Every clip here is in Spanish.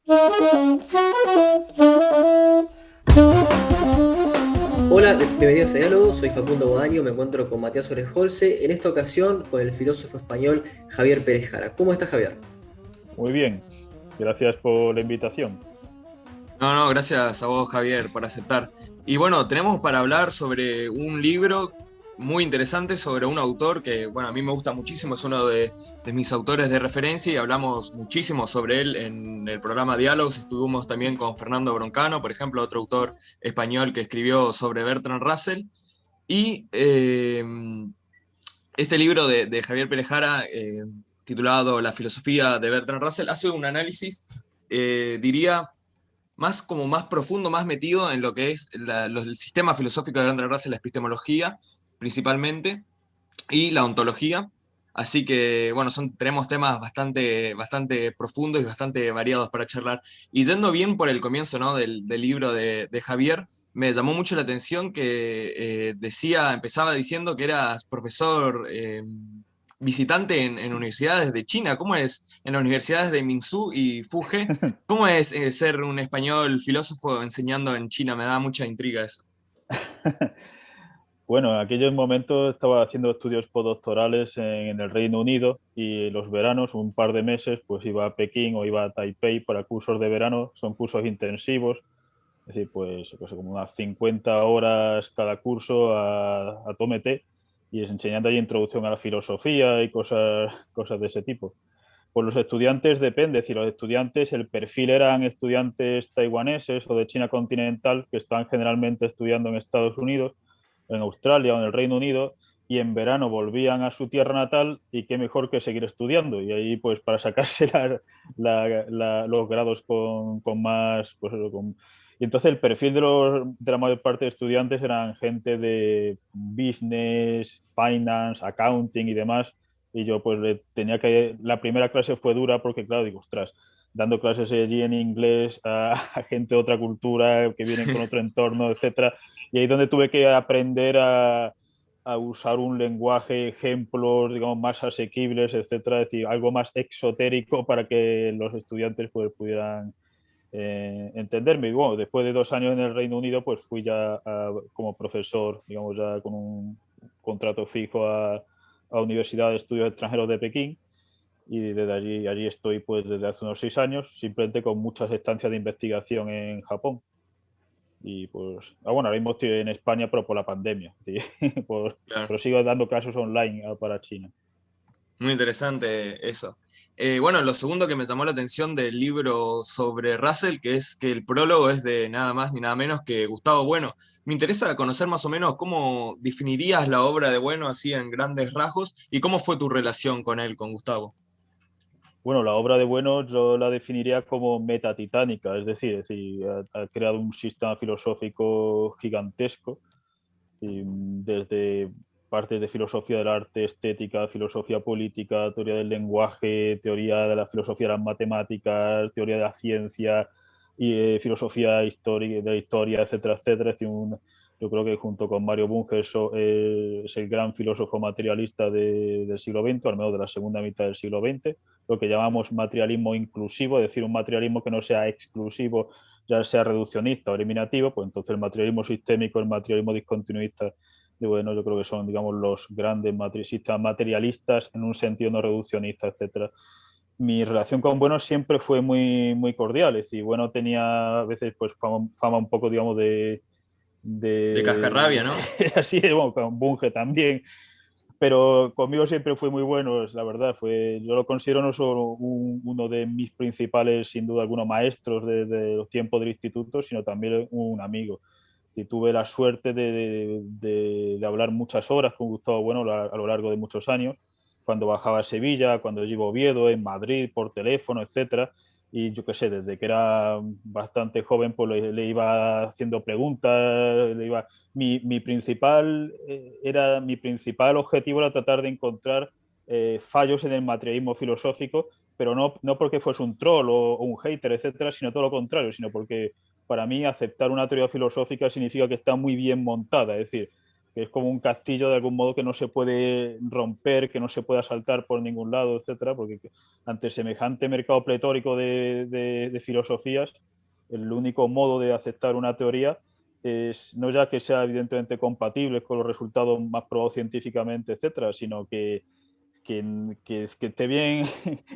Hola, bienvenidos a Diálogo, soy Facundo Bodaño, me encuentro con Matías Orejolse, en esta ocasión con el filósofo español Javier Pérez Jara. ¿Cómo está Javier? Muy bien, gracias por la invitación. No, no, gracias a vos, Javier, por aceptar. Y bueno, tenemos para hablar sobre un libro muy interesante sobre un autor que, bueno, a mí me gusta muchísimo, es uno de mis autores de referencia y hablamos muchísimo sobre él en el programa Diálogos. Estuvimos también con Fernando Broncano, por ejemplo, otro autor español que escribió sobre Bertrand Russell. Y este libro de Javier Pérez Jara, titulado La filosofía de Bertrand Russell, hace un análisis, diría más como más profundo, más metido en lo que es el sistema filosófico de Bertrand Russell, la epistemología principalmente, y la ontología. Así que, bueno, tenemos temas bastante profundos y bastante variados para charlar. Y yendo bien por el comienzo, ¿no? del libro de Javier, me llamó mucho la atención que empezaba diciendo que eras profesor visitante en universidades de China. ¿Cómo es en las universidades de Minsu y Fuge? ¿Cómo es ser un español filósofo enseñando en China? Me da mucha intriga eso. Bueno, en aquellos momentos estaba haciendo estudios postdoctorales en el Reino Unido y los veranos, un par de meses, pues iba a Pekín o iba a Taipei para cursos de verano. Son cursos intensivos, es decir, pues como unas 50 horas cada curso a tómete, y enseñando ahí introducción a la filosofía y cosas de ese tipo. Pues los estudiantes depende, es decir, los estudiantes, el perfil eran estudiantes taiwaneses o de China continental que están generalmente estudiando en Estados Unidos, en Australia o en el Reino Unido, y en verano volvían a su tierra natal y qué mejor que seguir estudiando. Y ahí pues para sacarse los grados con más... Pues, y entonces el perfil de la mayor parte de estudiantes eran gente de business, finance, accounting y demás, y yo pues tenía que... La primera clase fue dura porque, claro, digo, ostras, dando clases allí en inglés a gente de otra cultura que vienen con otro entorno, etcétera, y ahí es donde tuve que aprender a usar un lenguaje, ejemplos, digamos, más asequibles, etcétera, es decir, algo más exotérico para que los estudiantes pues pudieran entenderme. Y bueno, después de 2 años en el Reino Unido, pues fui ya como profesor, digamos, ya con un contrato fijo a Universidad de Estudios Extranjeros de Pekín, y desde allí estoy pues desde hace unos 6 años, simplemente con muchas estancias de investigación en Japón. Y pues, bueno, ahora mismo estoy en España, pero por la pandemia, ¿sí? Claro. Pero sigo dando clases online para China. Muy interesante eso. Bueno, lo segundo que me llamó la atención del libro sobre Russell, que es que el prólogo es de nada más ni nada menos que Gustavo Bueno. Me interesa conocer más o menos cómo definirías la obra de Bueno así en grandes rasgos y cómo fue tu relación con él, con Gustavo. Bueno, la obra de Bueno yo la definiría como metatitánica, es decir, ha creado un sistema filosófico gigantesco, y desde partes de filosofía del arte, estética, filosofía política, teoría del lenguaje, teoría de la filosofía de las matemáticas, teoría de la ciencia y filosofía de la historia, etcétera, etcétera. Yo creo que junto con Mario Bunge es el gran filósofo materialista del siglo XX, al menos de la segunda mitad del siglo XX, lo que llamamos materialismo inclusivo, es decir, un materialismo que no sea exclusivo, ya sea reduccionista o eliminativo. Pues entonces el materialismo sistémico, el materialismo discontinuista de Bueno, yo creo que son, digamos, los grandes sistemas materialistas en un sentido no reduccionista, etcétera. Mi relación con Bueno siempre fue muy cordial, es decir, Bueno tenía a veces pues fama un poco, digamos, De de Cascarrabia, ¿no? así, bueno, con Bunge también, pero conmigo siempre fue muy bueno, la verdad. Yo lo considero no solo uno de mis principales, sin duda algunos, maestros de los tiempos del instituto, sino también un amigo. Y tuve la suerte de hablar muchas horas con Gustavo Bueno a lo largo de muchos años, cuando bajaba a Sevilla, cuando llego a Oviedo, en Madrid, por teléfono, etcétera. Y yo qué sé, desde que era bastante joven, pues le iba haciendo preguntas, mi principal objetivo era tratar de encontrar fallos en el materialismo filosófico, pero no porque fuese un troll o un hater, etcétera, sino todo lo contrario, sino porque para mí aceptar una teoría filosófica significa que está muy bien montada, es decir, que es como un castillo de algún modo que no se puede romper, que no se pueda saltar por ningún lado, etcétera, porque ante semejante mercado pletórico de filosofías, el único modo de aceptar una teoría es no ya que sea evidentemente compatible con los resultados más probados científicamente, etcétera, sino que esté bien,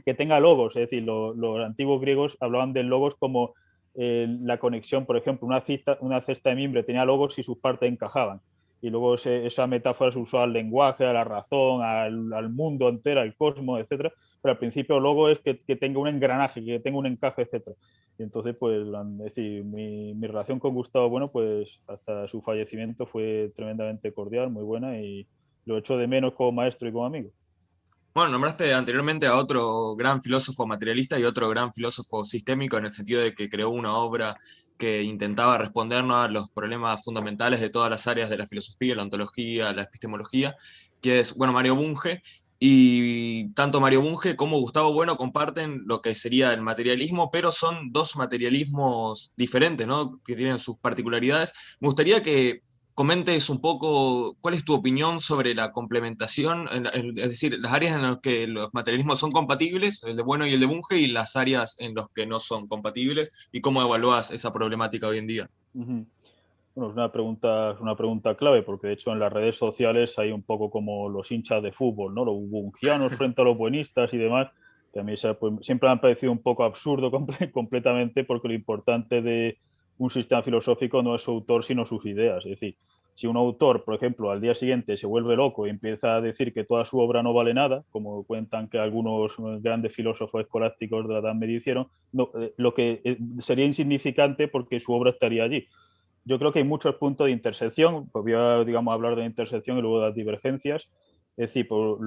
que tenga logos. Es decir, los antiguos griegos hablaban del logos como la conexión, por ejemplo, una cesta de mimbre tenía logos si sus partes encajaban. Y luego esa metáfora se usó al lenguaje, a la razón, al mundo entero, al cosmos, etcétera. Pero al principio el logo es que tenga un engranaje, que tenga un encaje, etcétera. Y entonces, pues, es decir, mi relación con Gustavo Bueno, pues hasta su fallecimiento fue tremendamente cordial, muy buena, y lo echo de menos como maestro y como amigo. Bueno, nombraste anteriormente a otro gran filósofo materialista y otro gran filósofo sistémico en el sentido de que creó una obra que intentaba respondernos a los problemas fundamentales de todas las áreas de la filosofía, la ontología, la epistemología, que es, bueno, Mario Bunge. Y tanto Mario Bunge como Gustavo Bueno comparten lo que sería el materialismo, pero son dos materialismos diferentes, ¿no? Que tienen sus particularidades. Me gustaría que comentes un poco cuál es tu opinión sobre la complementación, es decir, las áreas en las que los materialismos son compatibles, el de Bueno y el de Bunge, y las áreas en las que no son compatibles, y cómo evalúas esa problemática hoy en día. Ujú. Bueno, es una pregunta clave, porque de hecho en las redes sociales hay un poco como los hinchas de fútbol, ¿no? Los bungianos frente a los buenistas y demás, que a mí pues, siempre me han parecido un poco absurdo completamente, porque lo importante de un sistema filosófico no es su autor, sino sus ideas. Es decir, si un autor, por ejemplo, al día siguiente se vuelve loco y empieza a decir que toda su obra no vale nada, como cuentan que algunos grandes filósofos escolásticos de la Edad Media hicieron, no, lo que sería insignificante porque su obra estaría allí. Yo creo que hay muchos puntos de intersección, pues voy a, digamos, hablar de intersección y luego de las divergencias. Es decir, por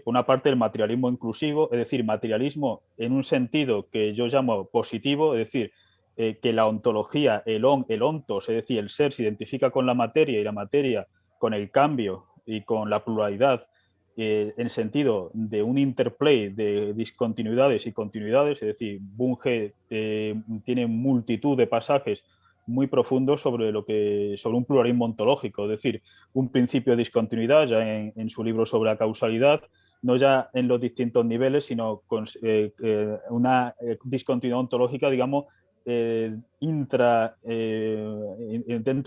una parte el materialismo inclusivo, es decir, materialismo en un sentido que yo llamo positivo, es decir, que la ontología, el ontos, es decir, el ser se identifica con la materia y la materia con el cambio y con la pluralidad, en sentido de un interplay de discontinuidades y continuidades, es decir, Bunge tiene multitud de pasajes muy profundo sobre un pluralismo ontológico, es decir, un principio de discontinuidad, ya en su libro sobre la causalidad, no ya en los distintos niveles, sino con una discontinuidad ontológica, digamos, dentro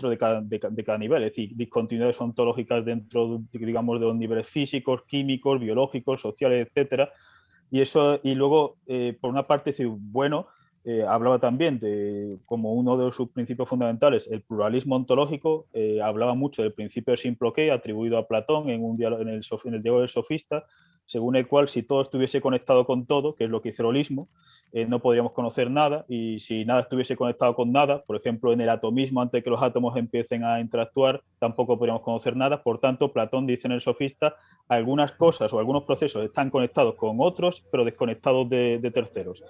de cada nivel, es decir, discontinuidades ontológicas dentro, digamos, de los niveles físicos, químicos, biológicos, sociales, etcétera. Y luego, por una parte, decir, bueno, hablaba también de, como uno de sus principios fundamentales, el pluralismo ontológico. Hablaba mucho del principio de Simploqué, atribuido a Platón en el diálogo del sofista, según el cual si todo estuviese conectado con todo, que es lo que hizo el holismo, no podríamos conocer nada, y si nada estuviese conectado con nada, por ejemplo, en el atomismo, antes de que los átomos empiecen a interactuar, tampoco podríamos conocer nada. Por tanto, Platón dice en el sofista, algunas cosas o algunos procesos están conectados con otros, pero desconectados de terceros.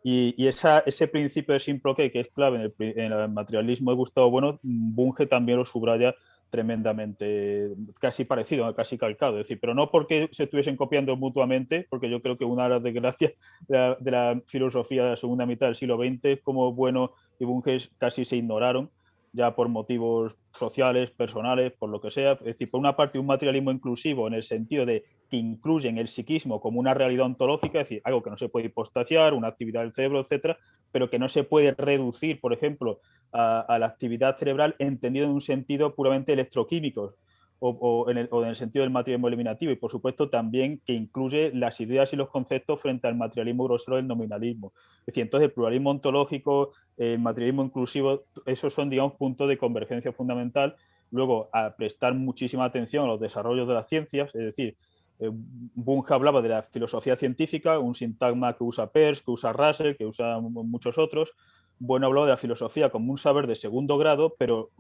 Ese principio de Simploqué, que es clave en el materialismo de Gustavo Bueno, Bunge también lo subraya tremendamente, casi parecido, casi calcado. Es decir, pero no porque se estuviesen copiando mutuamente, porque yo creo que una de las desgracias de la filosofía de la segunda mitad del siglo XX, como Bueno y Bunge casi se ignoraron, ya por motivos sociales, personales, por lo que sea. Es decir, por una parte, un materialismo inclusivo en el sentido de que incluyen el psiquismo como una realidad ontológica, es decir, algo que no se puede hipostasiar, una actividad del cerebro, etcétera, pero que no se puede reducir, por ejemplo, a la actividad cerebral entendida en un sentido puramente electroquímico, o en el sentido del materialismo eliminativo, y por supuesto también que incluye las ideas y los conceptos frente al materialismo grosero del nominalismo. Es decir, entonces el pluralismo ontológico, el materialismo inclusivo, esos son, digamos, puntos de convergencia fundamental. Luego, a prestar muchísima atención a los desarrollos de las ciencias, es decir, Bunge hablaba de la filosofía científica, un sintagma que usa Peirce, que usa Russell, que usa muchos otros. Bueno, hablaba de la filosofía como un saber de segundo grado, pero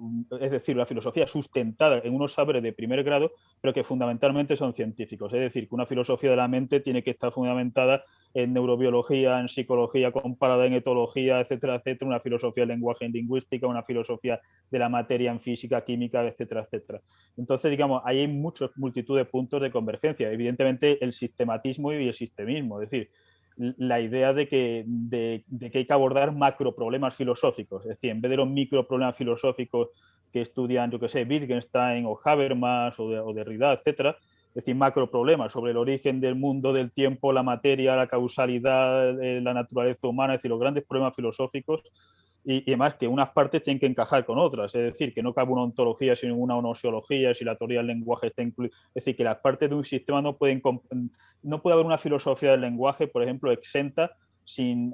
es decir, la filosofía sustentada en unos saberes de primer grado, pero que fundamentalmente son científicos. Es decir, que una filosofía de la mente tiene que estar fundamentada en neurobiología, en psicología comparada, en etología, etcétera, etcétera, una filosofía del lenguaje en lingüística, una filosofía de la materia en física, química, etcétera, etcétera. Entonces, digamos, ahí hay multitud de puntos de convergencia. Evidentemente, el sistematismo y el sistemismo, es decir, la idea de que hay que abordar macroproblemas filosóficos. Es decir, en vez de los microproblemas filosóficos que estudian, yo que sé, Wittgenstein o Habermas o Derrida, etcétera, es decir, macroproblemas sobre el origen del mundo, del tiempo, la materia, la causalidad, la naturaleza humana, es decir, los grandes problemas filosóficos, y además que unas partes tienen que encajar con otras, es decir, que no cabe una ontología sin una onosiología, si la teoría del lenguaje está incluida, es decir, que las partes de un sistema no puede haber una filosofía del lenguaje, por ejemplo, exenta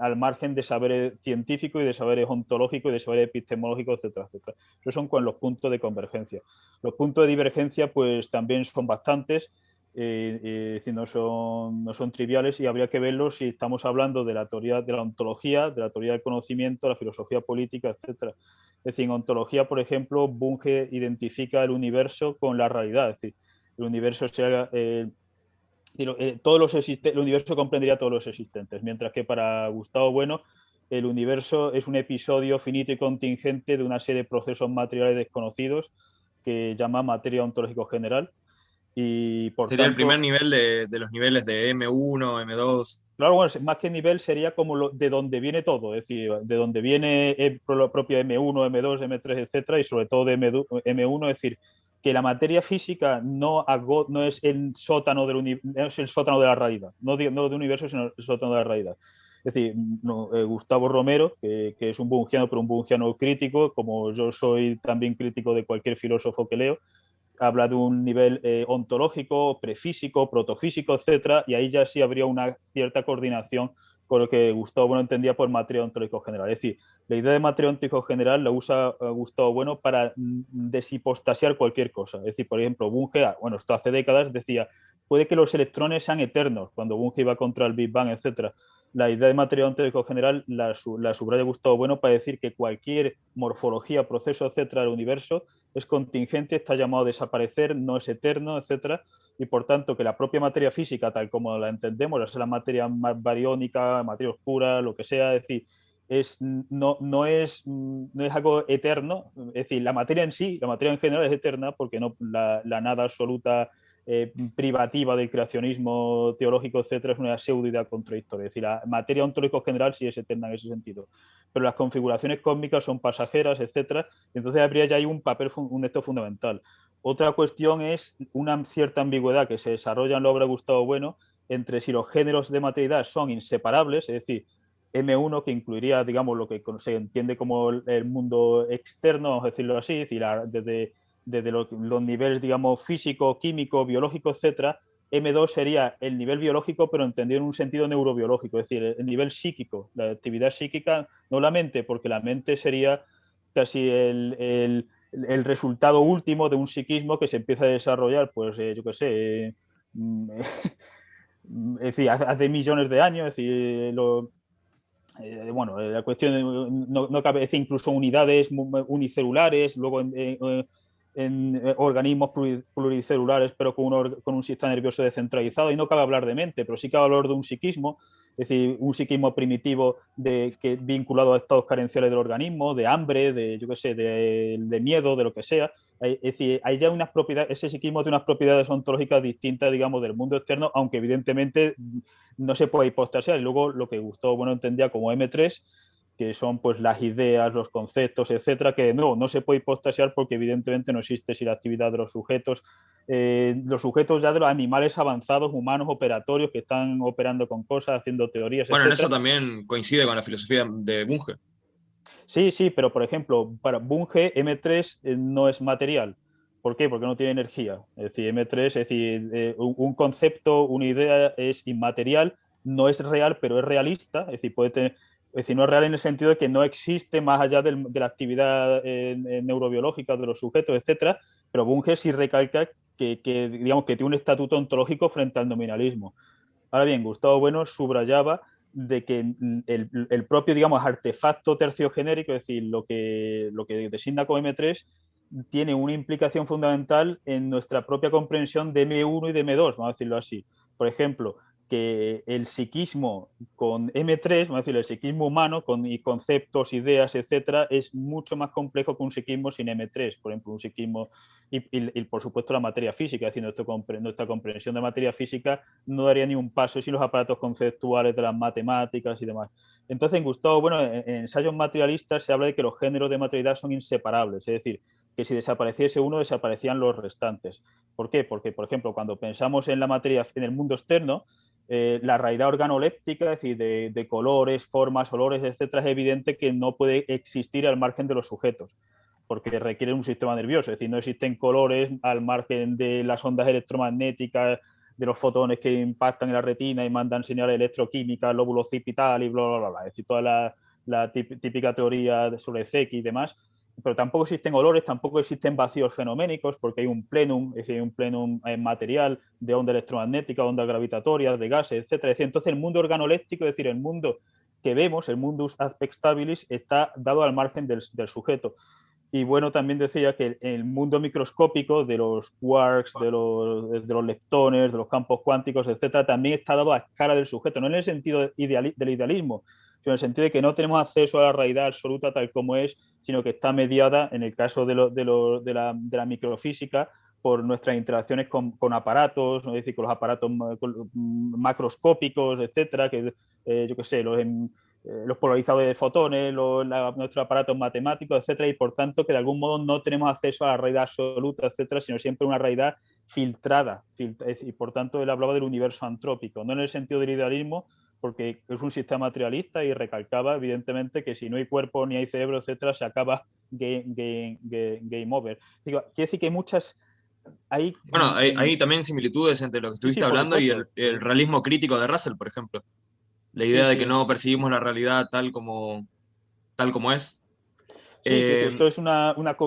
al margen de saberes científicos y de saberes ontológicos y de saberes epistemológicos, etcétera, etcétera. Esos son con los puntos de convergencia. Los puntos de divergencia, pues también son bastantes, no son triviales, y habría que verlos si estamos hablando de la teoría de la ontología, de la teoría del conocimiento, la filosofía política, etcétera. Es decir, en ontología, por ejemplo, Bunge identifica el universo con la realidad, es decir, el universo sea el universo comprendería todos los existentes, mientras que para Gustavo Bueno el universo es un episodio finito y contingente de una serie de procesos materiales desconocidos que llama materia ontológico general, y por Sería el primer tanto, nivel de los niveles de M1, M2. claro, bueno, más que nivel sería como de donde viene todo, es decir, de donde viene la propia M1, M2, M3, etcétera, y sobre todo de M1, es decir, que la materia física no es el sótano no es el sótano de la realidad, no del universo, sino el sótano de la realidad. Es decir, Gustavo Romero, que es un bungiano, pero un bungiano crítico, como yo soy también crítico de cualquier filósofo que leo, habla de un nivel ontológico, prefísico, protofísico, etcétera, y ahí ya sí habría una cierta coordinación con lo que Gustavo Bueno entendía por materia ontológico general. Es decir, la idea de materia ontológico general la usa Gustavo Bueno para deshipostasiar cualquier cosa. Es decir, por ejemplo, Bunge, bueno, esto hace décadas, decía, puede que los electrones sean eternos, cuando Bunge iba contra el Big Bang, etcétera. La idea de materia ontológico general la subraya Gustavo Bueno para decir que cualquier morfología, proceso, etcétera, del universo es contingente, está llamado a desaparecer, no es eterno, etcétera, y por tanto que la propia materia física, tal como la entendemos, es la materia más bariónica, materia oscura, lo que sea, es decir, no es algo eterno, es decir, la materia en sí, la materia en general es eterna porque la nada absoluta privativa del creacionismo teológico, etcétera, es una pseudoidea contradictoria. Es decir, la materia ontológica general sí es eterna en ese sentido, pero las configuraciones cósmicas son pasajeras, etcétera, y entonces habría ya ahí un papel, un esto fundamental. Otra cuestión es una cierta ambigüedad que se desarrolla en la obra de Gustavo Bueno entre si los géneros de materialidad son inseparables, es decir, M1, que incluiría, digamos, lo que se entiende como el mundo externo, vamos a decirlo así, es decir, desde los niveles, digamos, físico, químico, biológico, etcétera. M2 sería el nivel biológico, pero entendido en un sentido neurobiológico, es decir, el nivel psíquico, la actividad psíquica, no la mente, porque la mente sería casi el resultado último de un psiquismo que se empieza a desarrollar, pues, yo qué sé, es decir, hace millones de años, es decir, bueno, la cuestión no cabe decir incluso unidades unicelulares, luego en organismos pluricelulares, pero con un sistema nervioso descentralizado, y no cabe hablar de mente, pero sí cabe hablar de un psiquismo, es decir, un psiquismo primitivo vinculado a estados carenciales del organismo, de hambre, yo qué sé, de miedo, de lo que sea. Es decir, hay ya unas propiedades, ese psiquismo tiene unas propiedades ontológicas distintas, digamos, del mundo externo, aunque evidentemente no se puede hipostasiar. Y luego lo que Gustavo Bueno entendía como M3, que son pues las ideas, los conceptos, etcétera, que no se puede hipostasiar porque evidentemente no existe si la actividad de los sujetos ya de los animales avanzados, humanos, operatorios, que están operando con cosas, haciendo teorías, Bueno, en eso etcétera. también coincide con la filosofía de Bunge. Sí, pero por ejemplo, para Bunge, M3 no es material. ¿Por qué? Porque no tiene energía. Es decir, M3, es decir, un concepto, una idea es inmaterial, no es real, pero es realista. Es decir, es decir, no es real en el sentido de que no existe más allá de la actividad neurobiológica de los sujetos, etcétera. Pero Bunge sí recalca digamos, que tiene un estatuto ontológico frente al nominalismo. Ahora bien, Gustavo Bueno subrayaba de que el propio, digamos, artefacto terciogenérico, es decir, lo que designa como M3, tiene una implicación fundamental en nuestra propia comprensión de M1 y de M2, vamos a decirlo así. Por ejemplo, que el psiquismo con M3, vamos a decir, el psiquismo humano y conceptos, ideas, etcétera, es mucho más complejo que un psiquismo sin M3, por ejemplo, un psiquismo y por supuesto la materia física, es decir, nuestra comprensión de materia física no daría ni un paso sin los aparatos conceptuales de las matemáticas y demás. Entonces, en Gustavo, bueno, en ensayos materialistas se habla de que los géneros de materialidad son inseparables, es decir, que si desapareciese uno, desaparecían los restantes. ¿Por qué? Porque, por ejemplo, cuando pensamos en la materia, en el mundo externo, la realidad organoléptica, es decir, de colores, formas, olores, etcétera, es evidente que no puede existir al margen de los sujetos, porque requiere un sistema nervioso, es decir, no existen colores al margen de las ondas electromagnéticas, de los fotones que impactan en la retina y mandan señales electroquímicas, lóbulo occipital y bla, bla, bla, bla. Es decir, toda la típica teoría sobre Zec y demás, pero tampoco existen olores, tampoco existen vacíos fenoménicos, porque hay un plenum, es decir, hay un plenum material de onda electromagnética, ondas gravitatorias, de gases, etcétera. Es decir, entonces el mundo organoléptico, es decir, el mundo que vemos, el mundus aspect stabilis, está dado al margen del sujeto. Y bueno, también decía que el mundo microscópico de los quarks, de los leptones, de los campos cuánticos, etcétera, también está dado a escala del sujeto, no en el sentido del idealismo, sino en el sentido de que no tenemos acceso a la realidad absoluta tal como es, sino que está mediada, en el caso de la microfísica, por nuestras interacciones con aparatos, es decir, con los aparatos macroscópicos, etcétera, que yo qué sé, los polarizadores de fotones, nuestros aparatos matemáticos, etcétera, y por tanto que de algún modo no tenemos acceso a la realidad absoluta, etcétera, sino siempre una realidad filtrada. Y por tanto él hablaba del universo antrópico, no en el sentido del idealismo, porque es un sistema materialista y recalcaba evidentemente que si no hay cuerpo ni hay cerebro, etcétera, se acaba game over. Digo, quiere decir que hay muchas... Bueno, hay también similitudes entre lo que Sí, sí, estuviste por hablando y supuesto. el realismo crítico de Russell, por ejemplo. La Sí, idea de que sí. no percibimos la realidad tal como es. Sí, que Eh, esto es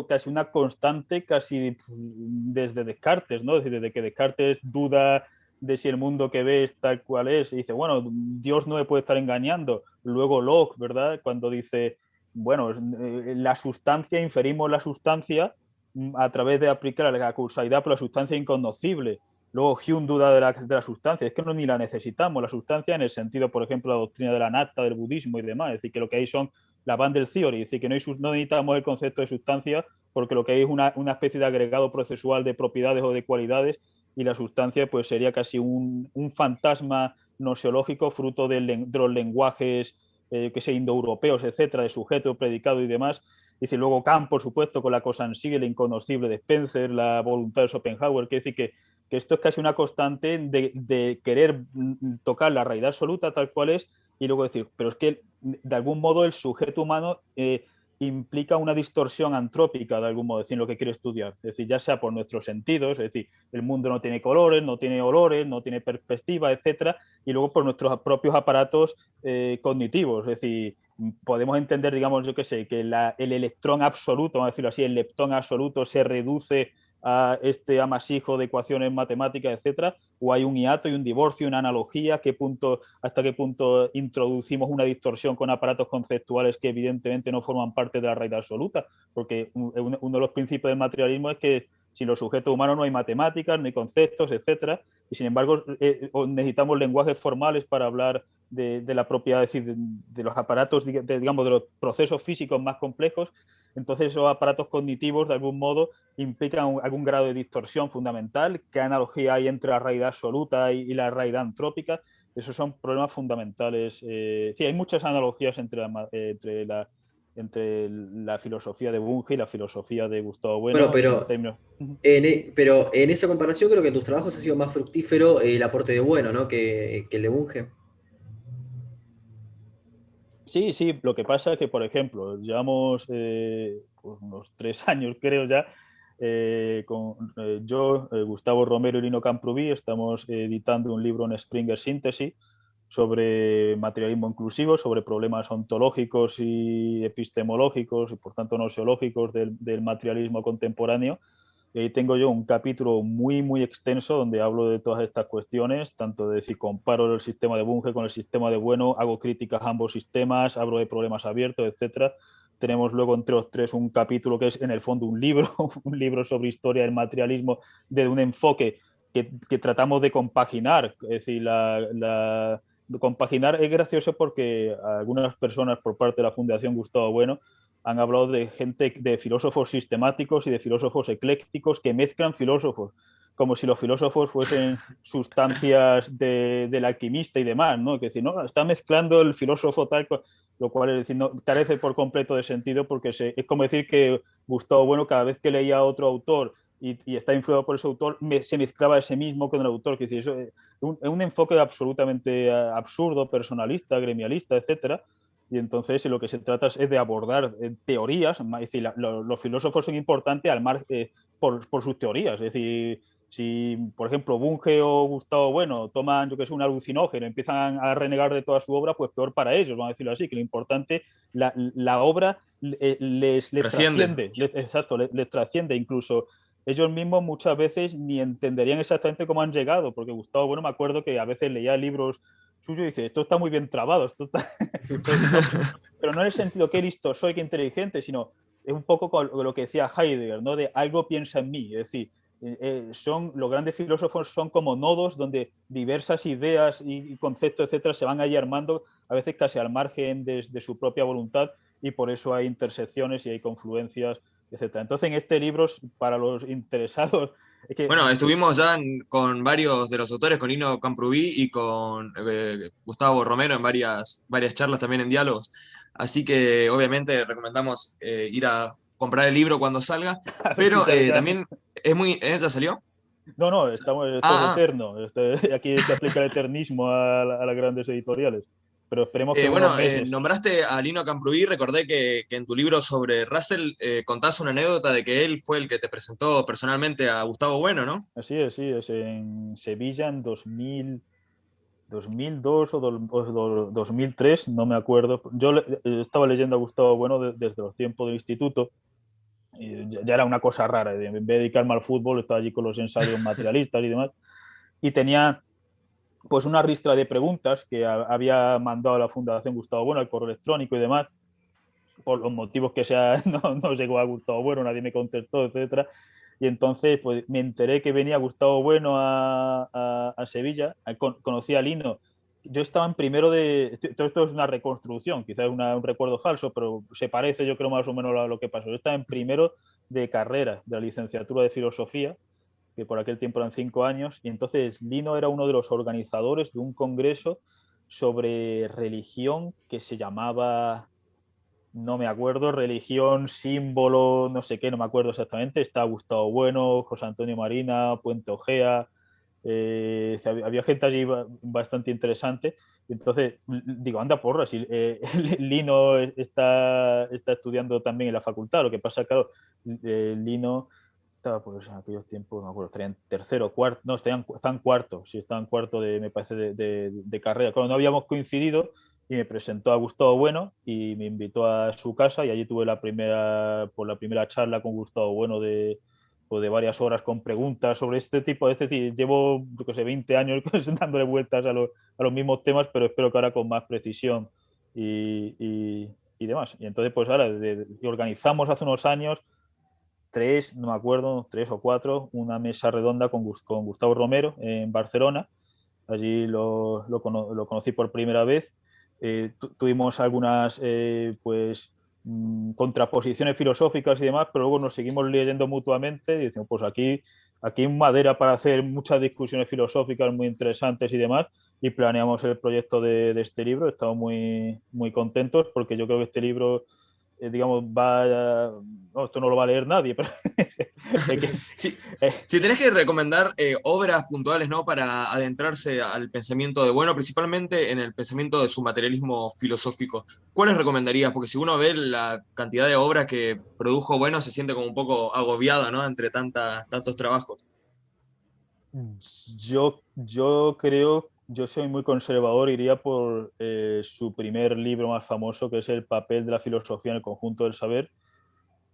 casi una constante casi desde Descartes, ¿no? Es decir, desde que Descartes duda de si el mundo que ve es tal cual es, y dice, bueno, Dios no me puede estar engañando. Luego Locke, ¿verdad? Cuando dice, bueno, la sustancia, inferimos la sustancia a través de aplicar la causalidad por la sustancia inconocible. Luego Hume duda de la sustancia, es que no ni la necesitamos, la sustancia en el sentido, por ejemplo, la doctrina de la nata, del budismo y demás, es decir, que lo que hay son la Bundle Theory, es decir, que no necesitamos el concepto de sustancia porque lo que hay es una especie de agregado procesual de propiedades o de cualidades y la sustancia pues sería casi un fantasma noseológico fruto de los lenguajes que sé, indoeuropeos, etcétera, de sujeto, predicado y demás. Dice luego Kant, por supuesto, con la cosa en sí, el inconocible de Spencer, la voluntad de Schopenhauer, que es decir que esto es casi una constante de querer tocar la realidad absoluta tal cual es y luego decir, pero es que de algún modo el sujeto humano implica una distorsión antrópica, de algún modo, es decir, lo que quiere estudiar. Es decir, ya sea por nuestros sentidos, es decir, el mundo no tiene colores, no tiene olores, no tiene perspectiva, etcétera, y luego por nuestros propios aparatos cognitivos, es decir, podemos entender, digamos, yo qué sé, que el electrón absoluto, vamos a decirlo así, el leptón absoluto se reduce a este amasijo de ecuaciones matemáticas, etcétera, o hay un hiato y un divorcio, una analogía, hasta qué punto introducimos una distorsión con aparatos conceptuales que evidentemente no forman parte de la realidad absoluta, porque uno de los principios del materialismo es que sin los sujetos humanos no hay matemáticas, no hay conceptos, etcétera, y sin embargo necesitamos lenguajes formales para hablar de la propiedad, es decir, de los aparatos, digamos, de los procesos físicos más complejos. Entonces esos aparatos cognitivos de algún modo implican algún grado de distorsión fundamental. ¿Qué analogía hay entre la realidad absoluta y la realidad antrópica? Esos son problemas fundamentales. Sí, hay muchas analogías entre la filosofía de Bunge y la filosofía de Gustavo Bueno, Bueno en pero términos... pero en esa comparación creo que en tus trabajos ha sido más fructífero el aporte de Bueno, ¿no? Que el de Bunge. Sí, sí, lo que pasa es que, por ejemplo, llevamos pues unos 3 años, creo ya, yo, Gustavo Romero y Lino Camprubí, estamos editando un libro en Springer Síntesis sobre materialismo inclusivo, sobre problemas ontológicos y epistemológicos y, por tanto, noseológicos del materialismo contemporáneo. Y ahí tengo yo un capítulo muy, muy extenso donde hablo de todas estas cuestiones, tanto de si comparo el sistema de Bunge con el sistema de Bueno, hago críticas a ambos sistemas, hablo de problemas abiertos, etcétera. Tenemos luego entre los tres un capítulo que es en el fondo un libro, un libro sobre historia del materialismo desde un enfoque que tratamos de compaginar. Es decir, compaginar es gracioso porque algunas personas por parte de la Fundación Gustavo Bueno han hablado de gente, de filósofos sistemáticos y de filósofos eclécticos que mezclan filósofos, como si los filósofos fuesen sustancias del alquimista y demás, ¿no? Que decir, no, está mezclando el filósofo tal, lo cual es decir, no, carece por completo de sentido porque es como decir que Gustavo Bueno cada vez que leía a otro autor y está influido por ese autor, se mezclaba ese mismo con el autor. Que decir, eso es un enfoque absolutamente absurdo, personalista, gremialista, etcétera. Y entonces lo que se trata es de abordar teorías, es decir, los filósofos son importantes al por sus teorías. Es decir, si, por ejemplo, Bunge o Gustavo Bueno toman, yo que sé, un alucinógeno, empiezan a renegar de toda su obra, pues peor para ellos, vamos a decirlo así, que lo importante, la obra les trasciende, exacto, les trasciende, incluso ellos mismos muchas veces ni entenderían exactamente cómo han llegado, porque Gustavo Bueno me acuerdo que a veces leía libros suyos y dice, esto está muy bien trabado, esto está... pero no en el sentido que listo soy, que inteligente, sino es un poco con lo que decía Heidegger, ¿no? De algo piensa en mí, es decir, los grandes filósofos son como nodos donde diversas ideas y conceptos, etcétera, se van ahí armando, a veces casi al margen de su propia voluntad, y por eso hay intersecciones y hay confluencias, etcétera. Entonces, en este libro, para los interesados... Es que, Bueno, estuvimos ya con varios de los autores, con Lino Camprubí y con Gustavo Romero en varias charlas también en diálogos. Así que obviamente recomendamos ir a comprar el libro cuando salga, a ver si pero sale ya. también es muy... ¿Ya salió? No, esto es Ah, ah. eterno. Aquí se aplica el eternismo a las grandes editoriales. Pero esperemos que en Bueno, unos meses. nombraste a Lino Camprubí, recordé que en tu libro sobre Russell contás una anécdota de que él fue el que te presentó personalmente a Gustavo Bueno, ¿no? Así es, sí, es en Sevilla en 2002 o 2003, no me acuerdo. Yo estaba leyendo a Gustavo Bueno desde los tiempos del instituto. Y ya era una cosa rara. En vez de dedicarme al fútbol, estaba allí con los ensayos materialistas y demás. Y tenía pues una ristra de preguntas que había mandado a la Fundación Gustavo Bueno, al correo electrónico y demás, por los motivos que sea, no llegó a Gustavo Bueno, nadie me contestó, etcétera. Y entonces pues me enteré que venía Gustavo Bueno a Sevilla, conocí a Lino. Yo estaba en primero de... Todo esto es una reconstrucción, quizás un recuerdo falso, pero se parece yo creo más o menos a lo que pasó. Yo estaba en primero de carrera de la licenciatura de filosofía, que por aquel tiempo eran 5 años, y entonces Lino era uno de los organizadores de un congreso sobre religión que se llamaba, no me acuerdo, religión, símbolo, no sé qué, no me acuerdo exactamente. Está Gustavo Bueno, José Antonio Marina, Puente Ojea, había gente allí bastante interesante. Entonces, digo, anda porra, si Lino está estudiando también en la facultad, lo que pasa, claro, Lino estaba pues en aquellos tiempos, no me acuerdo, estaría en tercero, cuarto, no, están cuarto, sí, estaban cuarto me parece, de carrera. Claro, no habíamos coincidido y me presentó a Gustavo Bueno y me invitó a su casa y allí tuve la primera charla con Gustavo Bueno pues de varias horas con preguntas sobre este tipo. Es decir, llevo, yo que sé, 20 años dándole vueltas a los mismos temas, pero espero que ahora con más precisión y demás. Y entonces, pues ahora organizamos hace unos años no me acuerdo, 3 o 4, una mesa redonda con Gustavo Romero en Barcelona. Allí lo conocí por primera vez. Tuvimos algunas pues, contraposiciones filosóficas y demás, pero luego nos seguimos leyendo mutuamente y decimos, pues aquí hay madera para hacer muchas discusiones filosóficas muy interesantes y demás, y planeamos el proyecto de este libro. Estamos muy contentos porque yo creo que este libro digamos, no, esto no lo va a leer nadie, pero que, Sí, eh, si tenés que recomendar obras puntuales, ¿no? Para adentrarse al pensamiento de Bueno, principalmente en el pensamiento de su materialismo filosófico, ¿cuáles recomendarías? Porque si uno ve la cantidad de obras que produjo Bueno, se siente como un poco agobiado, ¿no? Entre tantos trabajos. yo creo, yo soy muy conservador, iría por su primer libro más famoso, que es El papel de la filosofía en el conjunto del saber.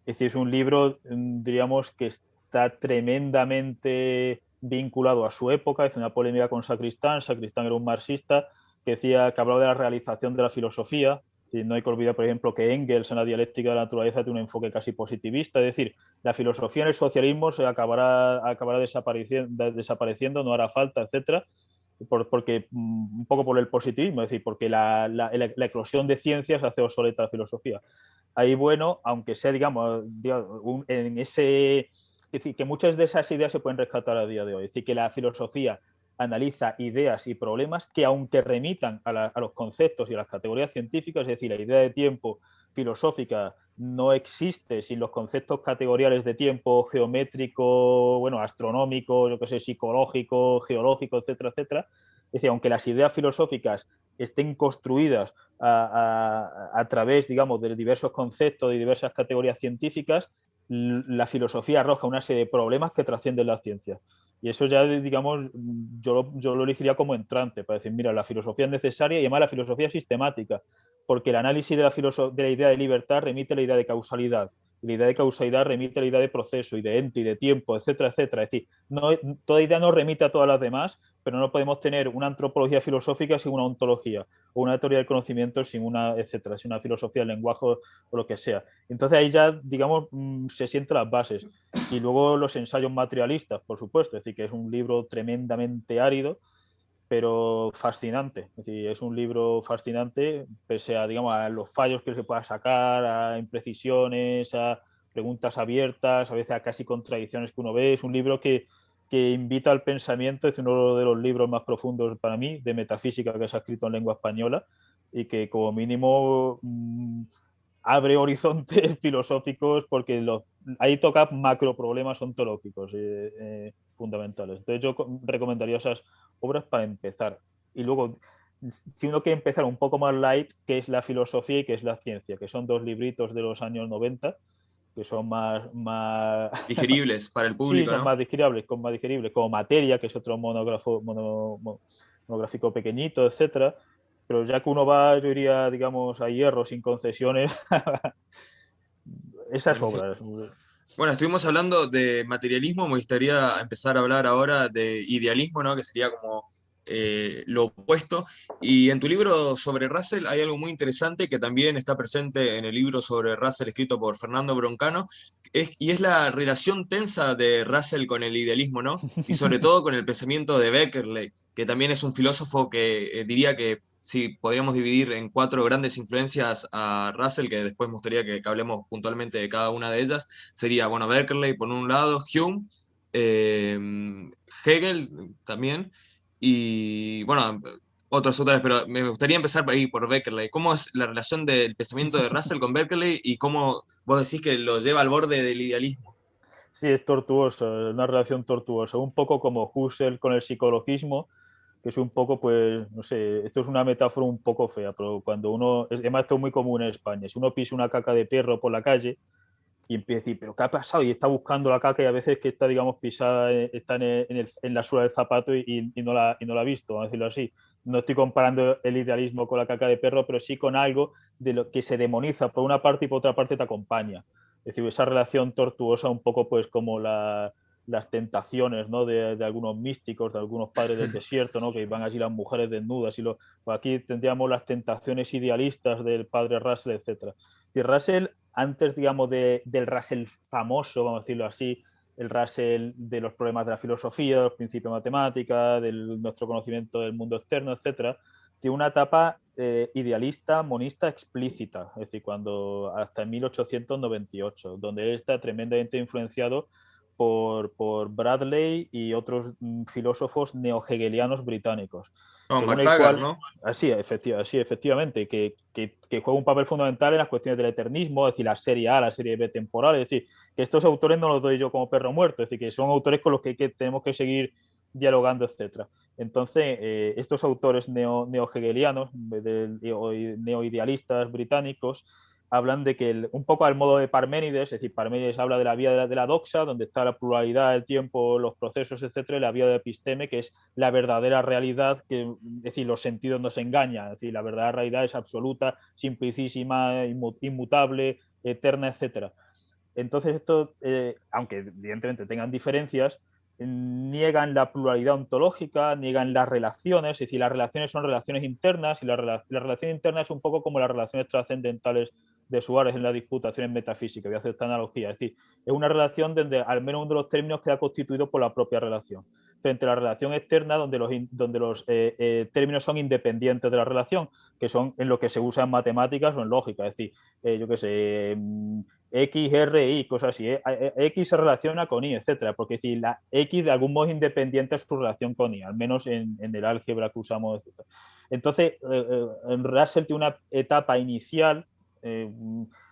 Es decir, es un libro, diríamos, que está tremendamente vinculado a su época. Es una polémica con Sacristán. Sacristán era un marxista que decía que hablaba de la realización de la filosofía. Y no hay que olvidar, por ejemplo, que Engels en la dialéctica de la naturaleza tiene un enfoque casi positivista, es decir, la filosofía en el socialismo se acabará desapareciendo, no hará falta, etcétera, porque un poco por el positivismo, es decir, porque la eclosión de ciencias hace obsoleta la filosofía. Ahí, bueno, aunque sea, digamos en ese... Es decir, que muchas de esas ideas se pueden rescatar a día de hoy. Es decir, que la filosofía analiza ideas y problemas que, aunque remitan a los conceptos y a las categorías científicas, es decir, la idea de tiempo filosófica no existe sin los conceptos categoriales de tiempo geométrico, bueno, astronómico, yo que sé, psicológico, geológico, etcétera, etcétera. Es decir, aunque las ideas filosóficas estén construidas a través, digamos, de diversos conceptos y diversas categorías científicas, la filosofía arroja una serie de problemas que trascienden la ciencia. Y eso ya, digamos, yo lo elegiría como entrante, para decir, mira, la filosofía es necesaria y además la filosofía es sistemática, porque el análisis de la idea de libertad remite a la idea de causalidad, y la idea de causalidad remite a la idea de proceso y de ente y de tiempo, etcétera, etcétera. Es decir, toda idea no remite a todas las demás, pero no podemos tener una antropología filosófica sin una ontología, o una teoría del conocimiento sin una, etcétera, sin una filosofía del lenguaje o lo que sea. Entonces ahí ya, digamos, se sientan las bases. Y luego los ensayos materialistas, por supuesto, es decir, que es un libro tremendamente árido, pero fascinante. Es decir, es un libro fascinante, pese a, digamos, a los fallos que se pueda sacar, a imprecisiones, a preguntas abiertas, a veces a casi contradicciones que uno ve. Es un libro que invita al pensamiento, es uno de los libros más profundos para mí de metafísica que se ha escrito en lengua española y que como mínimo abre horizontes filosóficos porque ahí toca macro problemas ontológicos fundamentales. Entonces yo recomendaría esas obras para empezar. Y luego, si uno quiere empezar un poco más light, qué es la filosofía y qué es la ciencia, que son dos libritos de los años 90, que son más Digeribles para el sí, público, son ¿no? más digeribles, como Materia, que es otro monográfico pequeñito, etcétera. Pero ya que uno va, yo diría, digamos, a hierro, sin concesiones, esas Bueno, obras. bueno, estuvimos hablando de materialismo, me gustaría empezar a hablar ahora de idealismo, ¿no? Que sería como lo opuesto. Y en tu libro sobre Russell hay algo muy interesante que también está presente en el libro sobre Russell escrito por Fernando Broncano, y es la relación tensa de Russell con el idealismo, ¿no? Y sobre todo con el pensamiento de Beckerley, que también es un filósofo que diría que sí, podríamos dividir en 4 grandes influencias a Russell, que después me gustaría que hablemos puntualmente de cada una de ellas. Sería, bueno, Berkeley por un lado, Hume, eh, Hegel también, y bueno, otros autores, pero me gustaría empezar por ahí, por Berkeley. ¿Cómo es la relación del pensamiento de Russell con Berkeley y cómo vos decís que lo lleva al borde del idealismo? Sí, es tortuoso, es una relación tortuosa, un poco como Husserl con el psicologismo, que es un poco, pues, no sé, esto es una metáfora un poco fea, pero cuando uno, además esto es muy común en España, si uno pisa una caca de perro por la calle, y empieza a decir, ¿pero qué ha pasado? Y está buscando la caca y a veces que está, digamos, pisada, está en la suela del zapato y no la ha visto, vamos a decirlo así. No estoy comparando el idealismo con la caca de perro, pero sí con algo de lo que se demoniza por una parte y por otra parte te acompaña. Es decir, esa relación tortuosa un poco pues como las tentaciones, ¿no? de algunos místicos, de algunos padres del desierto, ¿no? Que van allí las mujeres desnudas. Pues aquí tendríamos las tentaciones idealistas del padre Russell, etc. Y Russell, antes, digamos, del Russell famoso, vamos a decirlo así, el Russell de los problemas de la filosofía, de los principios de matemática, de nuestro conocimiento del mundo externo, etcétera, tiene una etapa idealista, monista explícita, es decir, cuando hasta 1898, donde él está tremendamente influenciado por Bradley y otros filósofos neo-hegelianos británicos, No, según el MacTaggart, cual, ¿no? así efectivamente, que juega un papel fundamental en las cuestiones del eternismo, es decir, la serie A, la serie B temporal, es decir, que estos autores no los doy yo como perro muerto, es decir, que son autores con los que tenemos que seguir dialogando, etcétera. Entonces, estos autores neo-hegelianos, neo-idealistas británicos, hablan de que un poco al modo de Parménides, es decir, Parménides habla de la vía de la doxa, donde está la pluralidad, el tiempo, los procesos, etcétera, y la vía de episteme, que es la verdadera realidad, que, es decir, los sentidos nos engañan, es decir, la verdadera realidad es absoluta, simplicísima, inmutable, eterna, etcétera. Entonces, esto, aunque evidentemente tengan diferencias, niegan la pluralidad ontológica, niegan las relaciones, es decir, las relaciones son relaciones internas y la relación interna es un poco como las relaciones trascendentales de Suárez en las disputaciones metafísicas, voy a hacer esta analogía, es decir, es una relación donde al menos uno de los términos queda constituido por la propia relación, frente a la relación externa donde los términos son independientes de la relación, que son en lo que se usa en matemáticas o en lógica, es decir, yo qué sé, X, R, Y, cosas así. X se relaciona con Y, etcétera, porque si la X de algún modo es independiente de su relación con Y, al menos en el álgebra que usamos, etcétera. Entonces, Russell tiene una etapa inicial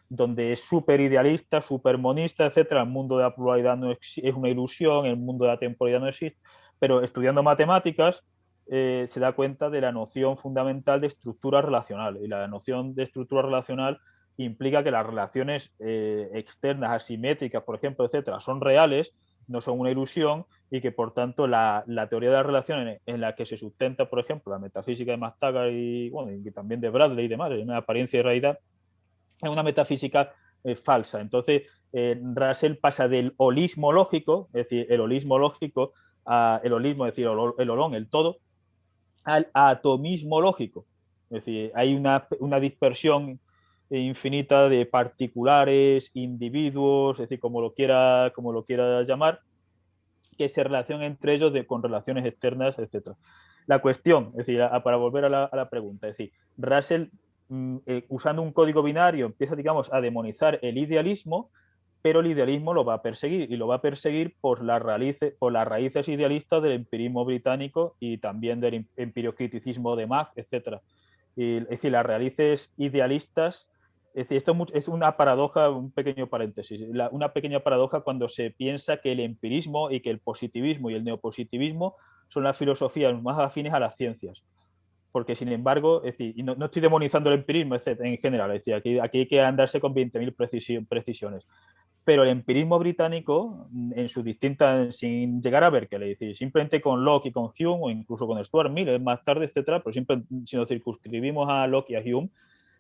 donde es súper idealista, súper monista, etcétera. El mundo de la pluralidad no es una ilusión, el mundo de la temporalidad no existe, pero estudiando matemáticas se da cuenta de la noción fundamental de estructura relacional. Y la noción de estructura relacional implica que las relaciones externas, asimétricas, por ejemplo, etcétera, son reales, no son una ilusión, y que por tanto la teoría de las relaciones en la que se sustenta, por ejemplo, la metafísica de McTaggart y, bueno, y también de Bradley y demás, en una apariencia de realidad, es una metafísica falsa. Entonces, Russell pasa del holismo lógico, es decir, el holismo lógico, el holismo, es decir, el holón, el todo, al atomismo lógico. Es decir, hay una dispersión infinita de particulares, individuos, es decir, como lo quiera llamar, que se relacionan entre ellos con relaciones externas, etc. La cuestión, es decir, para volver a la pregunta, es decir, Russell, usando un código binario, empieza, digamos, a demonizar el idealismo, pero el idealismo lo va a perseguir, y lo va a perseguir por las raíces idealistas del empirismo británico y también del empiriocriticismo de Mach, etc. Es decir, las raíces idealistas, es decir, esto es una paradoja, un pequeño paréntesis, una pequeña paradoja cuando se piensa que el empirismo y que el positivismo y el neopositivismo son las filosofías más afines a las ciencias. Porque, sin embargo, es decir, y no estoy demonizando el empirismo en general, es decir, aquí hay que andarse con 20.000 precisiones. Pero el empirismo británico, en sus distintas, sin llegar a Berkeley, es decir, simplemente con Locke y con Hume, o incluso con Stuart Mill más tarde, etcétera, pero siempre, si nos circunscribimos a Locke y a Hume,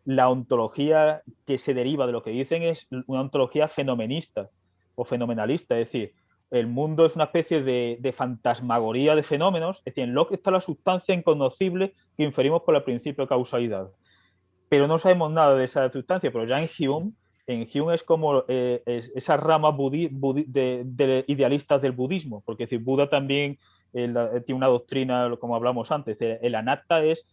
la ontología que se deriva de lo que dicen es una ontología fenomenista o fenomenalista, es decir, el mundo es una especie de fantasmagoría de fenómenos, es decir, en Locke está la sustancia inconocible que inferimos por el principio de causalidad, pero no sabemos nada de esa sustancia, pero ya en Hume es como esa rama de idealistas del budismo, porque es decir, Buda también tiene una doctrina, como hablamos antes, el anatta es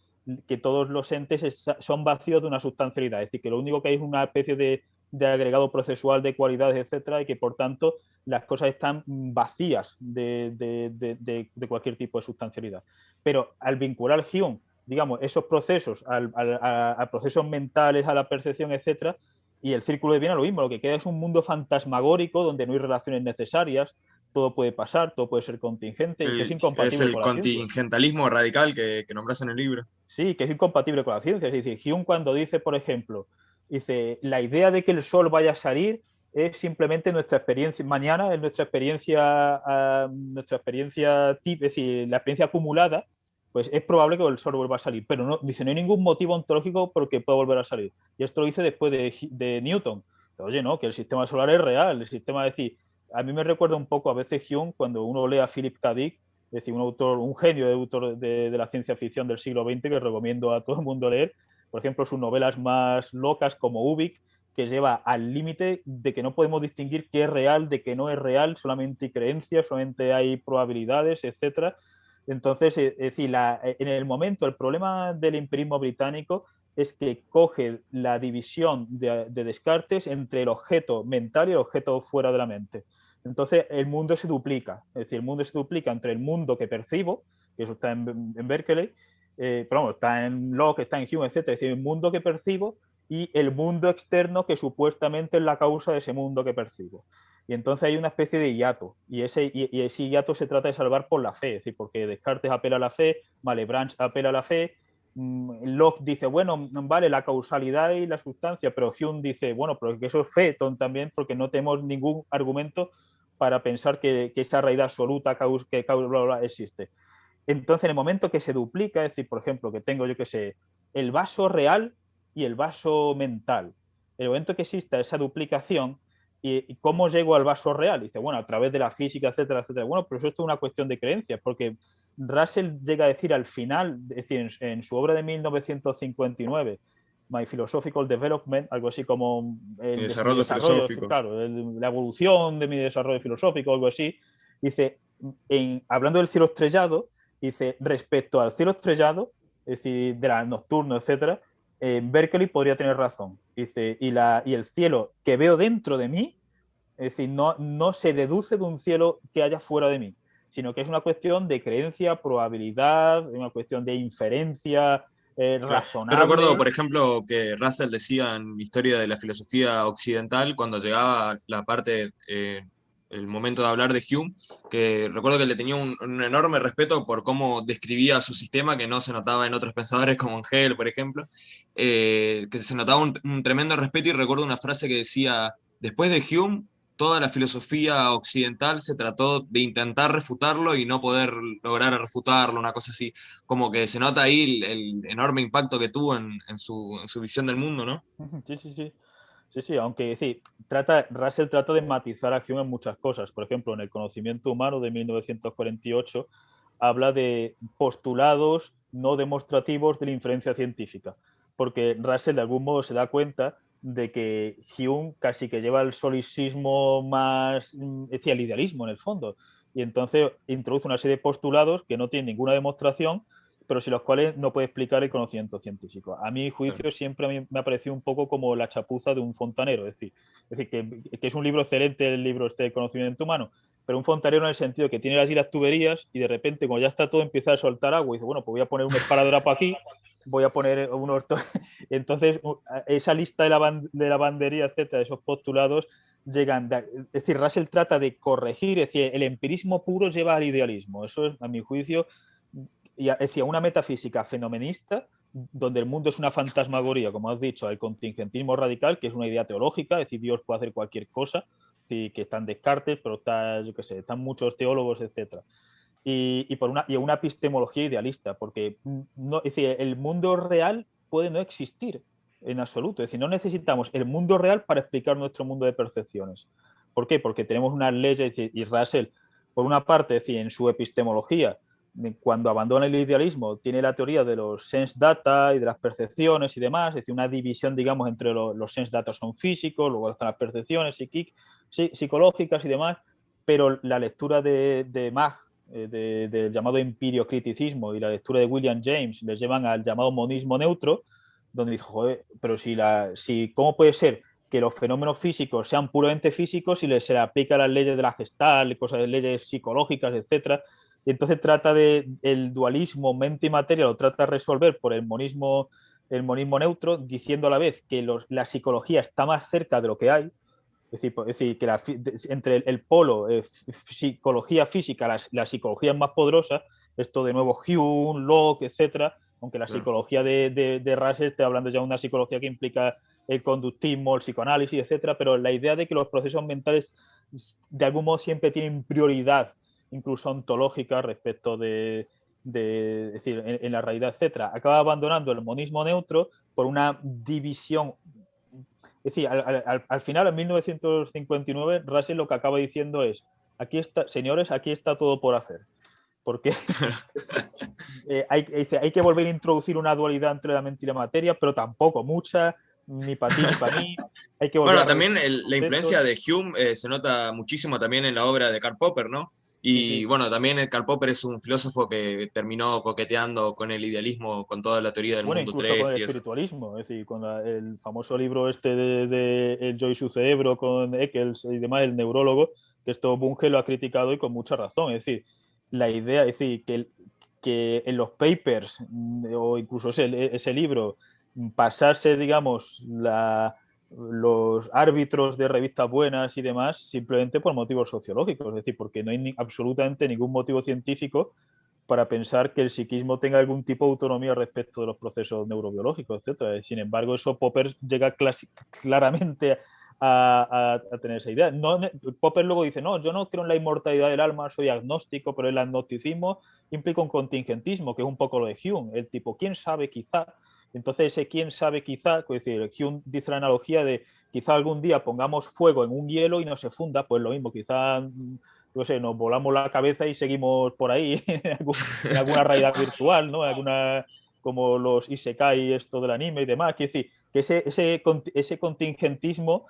que todos los entes son vacíos de una sustancialidad, es decir, que lo único que hay es una especie de agregado procesual de cualidades, etcétera, y que por tanto las cosas están vacías de cualquier tipo de sustancialidad. Pero al vincular Hume, digamos, esos procesos a procesos mentales, a la percepción, etcétera, y el círculo de Viena lo mismo, lo que queda es un mundo fantasmagórico donde no hay relaciones necesarias, todo puede pasar, todo puede ser contingente, y que es Es incompatible el con la ciencia. contingentalismo radical que nombras en el libro. Sí, que es incompatible con la ciencia. Es decir, Hume cuando dice, por ejemplo, dice, la idea de que el sol vaya a salir es simplemente nuestra experiencia, mañana es nuestra experiencia, es decir, la experiencia acumulada, pues es probable que el sol vuelva a salir, pero no, dice, no hay ningún motivo ontológico por que pueda volver a salir. Y esto lo dice después de Newton. Pero, oye, no, que el sistema solar es real, el sistema, es decir, a mí me recuerda un poco a veces Hume cuando uno lee a Philip K. Dick, es decir, un genio de autor de la ciencia ficción del siglo XX que recomiendo a todo el mundo leer, por ejemplo, sus novelas más locas como Ubik, que lleva al límite de que no podemos distinguir qué es real de qué no es real, solamente hay creencias, solamente hay probabilidades, etcétera. Entonces, es decir, en el momento, el problema del empirismo británico es que coge la división de Descartes entre el objeto mental y el objeto fuera de la mente. Entonces, el mundo se duplica. Es decir, el mundo se duplica entre el mundo que percibo, que eso está en Berkeley, pero bueno, está en Locke, está en Hume, etc. Es decir, el mundo que percibo y el mundo externo que supuestamente es la causa de ese mundo que percibo. Y entonces hay una especie de hiato, y ese hiato se trata de salvar por la fe, es decir, porque Descartes apela a la fe, Malebranche apela a la fe, Locke dice, bueno, vale, la causalidad y la sustancia, pero Hume dice, bueno, pero que eso es fe también, porque no tenemos ningún argumento para pensar que esa realidad absoluta que bla, bla, bla, existe. Entonces, en el momento que se duplica, es decir, por ejemplo, que tengo, yo que sé, el vaso real y el vaso mental, en el momento que exista esa duplicación, ¿Y cómo llego al vaso real? Dice, bueno, a través de la física, etcétera, etcétera. Bueno, pero eso es una cuestión de creencias, porque Russell llega a decir al final, es decir, en su obra de 1959, My Philosophical Development, algo así como mi Desarrollo desarrollo, filosófico. claro, la evolución de mi desarrollo filosófico, algo así, dice, hablando del cielo estrellado, dice, respecto al cielo estrellado, es decir, de la nocturno, etcétera, Berkeley podría tener razón. Dice, y el cielo que veo dentro de mí, es decir, no se deduce de un cielo que haya fuera de mí, sino que es una cuestión de creencia, probabilidad, una cuestión de inferencia Claro. Yo recuerdo, razonable. por ejemplo, que Russell decía en Historia de la Filosofía Occidental, cuando llegaba la parte, el momento de hablar de Hume, que recuerdo que le tenía un enorme respeto por cómo describía su sistema, que no se notaba en otros pensadores como Hegel, por ejemplo, que se notaba un tremendo respeto, y recuerdo una frase que decía, después de Hume, toda la filosofía occidental se trató de intentar refutarlo y no poder lograr refutarlo, una cosa así, como que se nota ahí el enorme impacto que tuvo en su visión del mundo, ¿no? Sí, sí, sí. Sí, sí, aunque sí, Russell trata de matizar a Hume en muchas cosas. Por ejemplo, en El conocimiento humano de 1948 habla de postulados no demostrativos de la inferencia científica, porque Russell de algún modo se da cuenta de que Hume casi que lleva el solicismo más, es decir, el idealismo en el fondo, y entonces introduce una serie de postulados que no tienen ninguna demostración, pero sin los cuales no puede explicar el conocimiento científico. A mi juicio siempre me ha parecido un poco como la chapuza de un fontanero, es decir que es un libro excelente el libro este de conocimiento humano, pero un fontanero en el sentido que tiene allí las tuberías y de repente, como ya está todo, empieza a soltar agua y dice, bueno, pues voy a poner un esparadrapo aquí, voy a poner unos... Entonces, esa lista de la lavandería, etcétera, esos postulados llegan... Es decir, Russell trata de corregir, es decir, el empirismo puro lleva al idealismo. Eso es, a mi juicio, y decía, una metafísica fenomenista donde el mundo es una fantasmagoría, como has dicho, el contingentismo radical, que es una idea teológica, es decir, Dios puede hacer cualquier cosa, que están Descartes, pero está, yo qué sé, están muchos teólogos, etcétera. Y una epistemología idealista, porque no, es decir, el mundo real puede no existir en absoluto, es decir, no necesitamos el mundo real para explicar nuestro mundo de percepciones. ¿Por qué? Porque tenemos unas leyes, y Russell, por una parte, es decir, en su epistemología, cuando abandona el idealismo, tiene la teoría de los sense data y de las percepciones y demás, es decir, una división, digamos, entre los sense data son físicos, luego están las percepciones psicológicas y demás, pero la lectura de Mach, del llamado empiriocriticismo, y la lectura de William James les llevan al llamado monismo neutro, donde dice, joder, pero ¿cómo puede ser que los fenómenos físicos sean puramente físicos si se le aplica las leyes de la Gestalt, cosas de leyes psicológicas, etcétera? Y entonces trata el dualismo mente y materia, lo trata de resolver por el monismo neutro, diciendo a la vez que la psicología está más cerca de lo que hay, es decir que entre el polo psicología física, la psicología es más poderosa, esto de nuevo Hume, Locke, etcétera, aunque la Claro. psicología de Russell está hablando ya de una psicología que implica el conductismo, el psicoanálisis, etcétera, pero la idea de que los procesos mentales de algún modo siempre tienen prioridad, incluso ontológica, respecto es decir, en la realidad, etcétera, acaba abandonando el monismo neutro por una división. Es decir, al final, en 1959, Russell lo que acaba diciendo es, aquí está, señores, aquí está todo por hacer. Porque hay que volver a introducir una dualidad entre la mente y la materia, pero tampoco mucha, ni para ti ni para mí. Hay que volver Bueno, a también revisar la conceptos. influencia de Hume se nota muchísimo también en la obra de Karl Popper, ¿no? Sí, Y sí. bueno, también Karl Popper es un filósofo que terminó coqueteando con el idealismo, con toda la teoría del Bueno, mundo incluso con 3 el y eso. espiritualismo, es decir, con el famoso libro este de El yo y su cerebro, con Eccles y demás, el neurólogo, que esto Bunge lo ha criticado y con mucha razón. Es decir, la idea, es decir, que en los papers o incluso ese libro, pasarse, digamos, los árbitros de revistas buenas y demás simplemente por motivos sociológicos, es decir, porque no hay absolutamente ningún motivo científico para pensar que el psiquismo tenga algún tipo de autonomía respecto de los procesos neurobiológicos, etcétera. Sin embargo, eso Popper llega claramente a tener esa idea. No, Popper luego dice, no, yo no creo en la inmortalidad del alma, soy agnóstico, pero el agnosticismo implica un contingentismo, que es un poco lo de Hume, el tipo, quién sabe, quizá. Entonces, quién sabe, quizá, es decir, Hume dice la analogía de quizá algún día pongamos fuego en un hielo y no se funda, pues lo mismo, quizá, no sé, nos volamos la cabeza y seguimos por ahí en alguna realidad virtual, ¿no? En alguna, como los Isekai, esto del anime y demás. Quiero decir, que ese contingentismo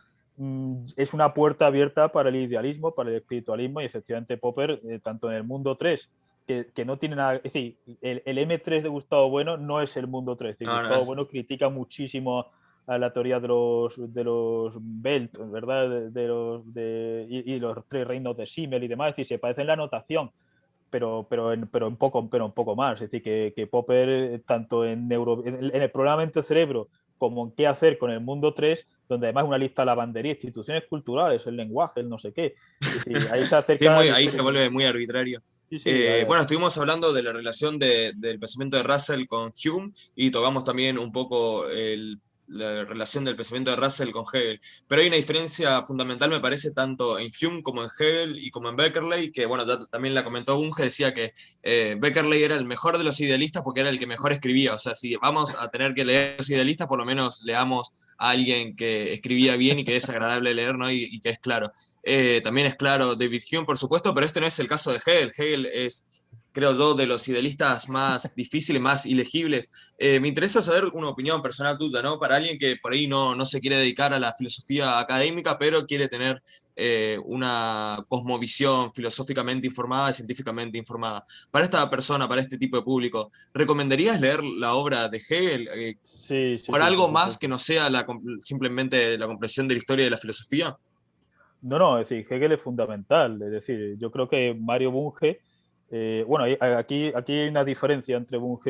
es una puerta abierta para el idealismo, para el espiritualismo, y efectivamente Popper, tanto en el mundo 3, que no tiene nada, es decir, el M3 de Gustavo Bueno no es el mundo 3, es decir, No, no Gustavo es. Bueno critica muchísimo a la teoría de los Belt, ¿verdad? Y los tres reinos de Simmel y demás, es decir, se parece en la notación, pero un poco más. Es decir, que Popper, tanto en el programa Mente Cerebro, como en qué hacer con el mundo 3, donde además una lista de lavandería, instituciones culturales, el lenguaje, el no sé qué. Es decir, ahí se Sí, acerca a la ahí se historia. vuelve muy arbitrario. Sí, sí, Bueno, estuvimos hablando de la relación del pensamiento de Russell con Hume y tocamos también un poco la relación del pensamiento de Russell con Hegel. Pero hay una diferencia fundamental, me parece, tanto en Hume como en Hegel y como en Beckerley, que bueno, ya también la comentó Bunge, decía que Beckerley era el mejor de los idealistas porque era el que mejor escribía. O sea, si vamos a tener que leer los idealistas, por lo menos leamos a alguien que escribía bien y que es agradable leer, ¿no? Y que es claro. También es claro David Hume, por supuesto, pero este no es el caso de Hegel. Hegel es, creo yo, de los idealistas más difíciles, más ilegibles. Me interesa saber una opinión personal tuya, ¿no? Para alguien que por ahí no se quiere dedicar a la filosofía académica, pero quiere tener una cosmovisión filosóficamente informada y científicamente informada. Para esta persona, para este tipo de público, ¿recomendarías leer la obra de Hegel sí, sí, por sí, algo por más supuesto. que no sea simplemente la comprensión de la historia de la filosofía? No, no, es decir, Hegel es fundamental. Es decir, yo creo que Mario Bunge, bueno, aquí hay una diferencia entre Bunge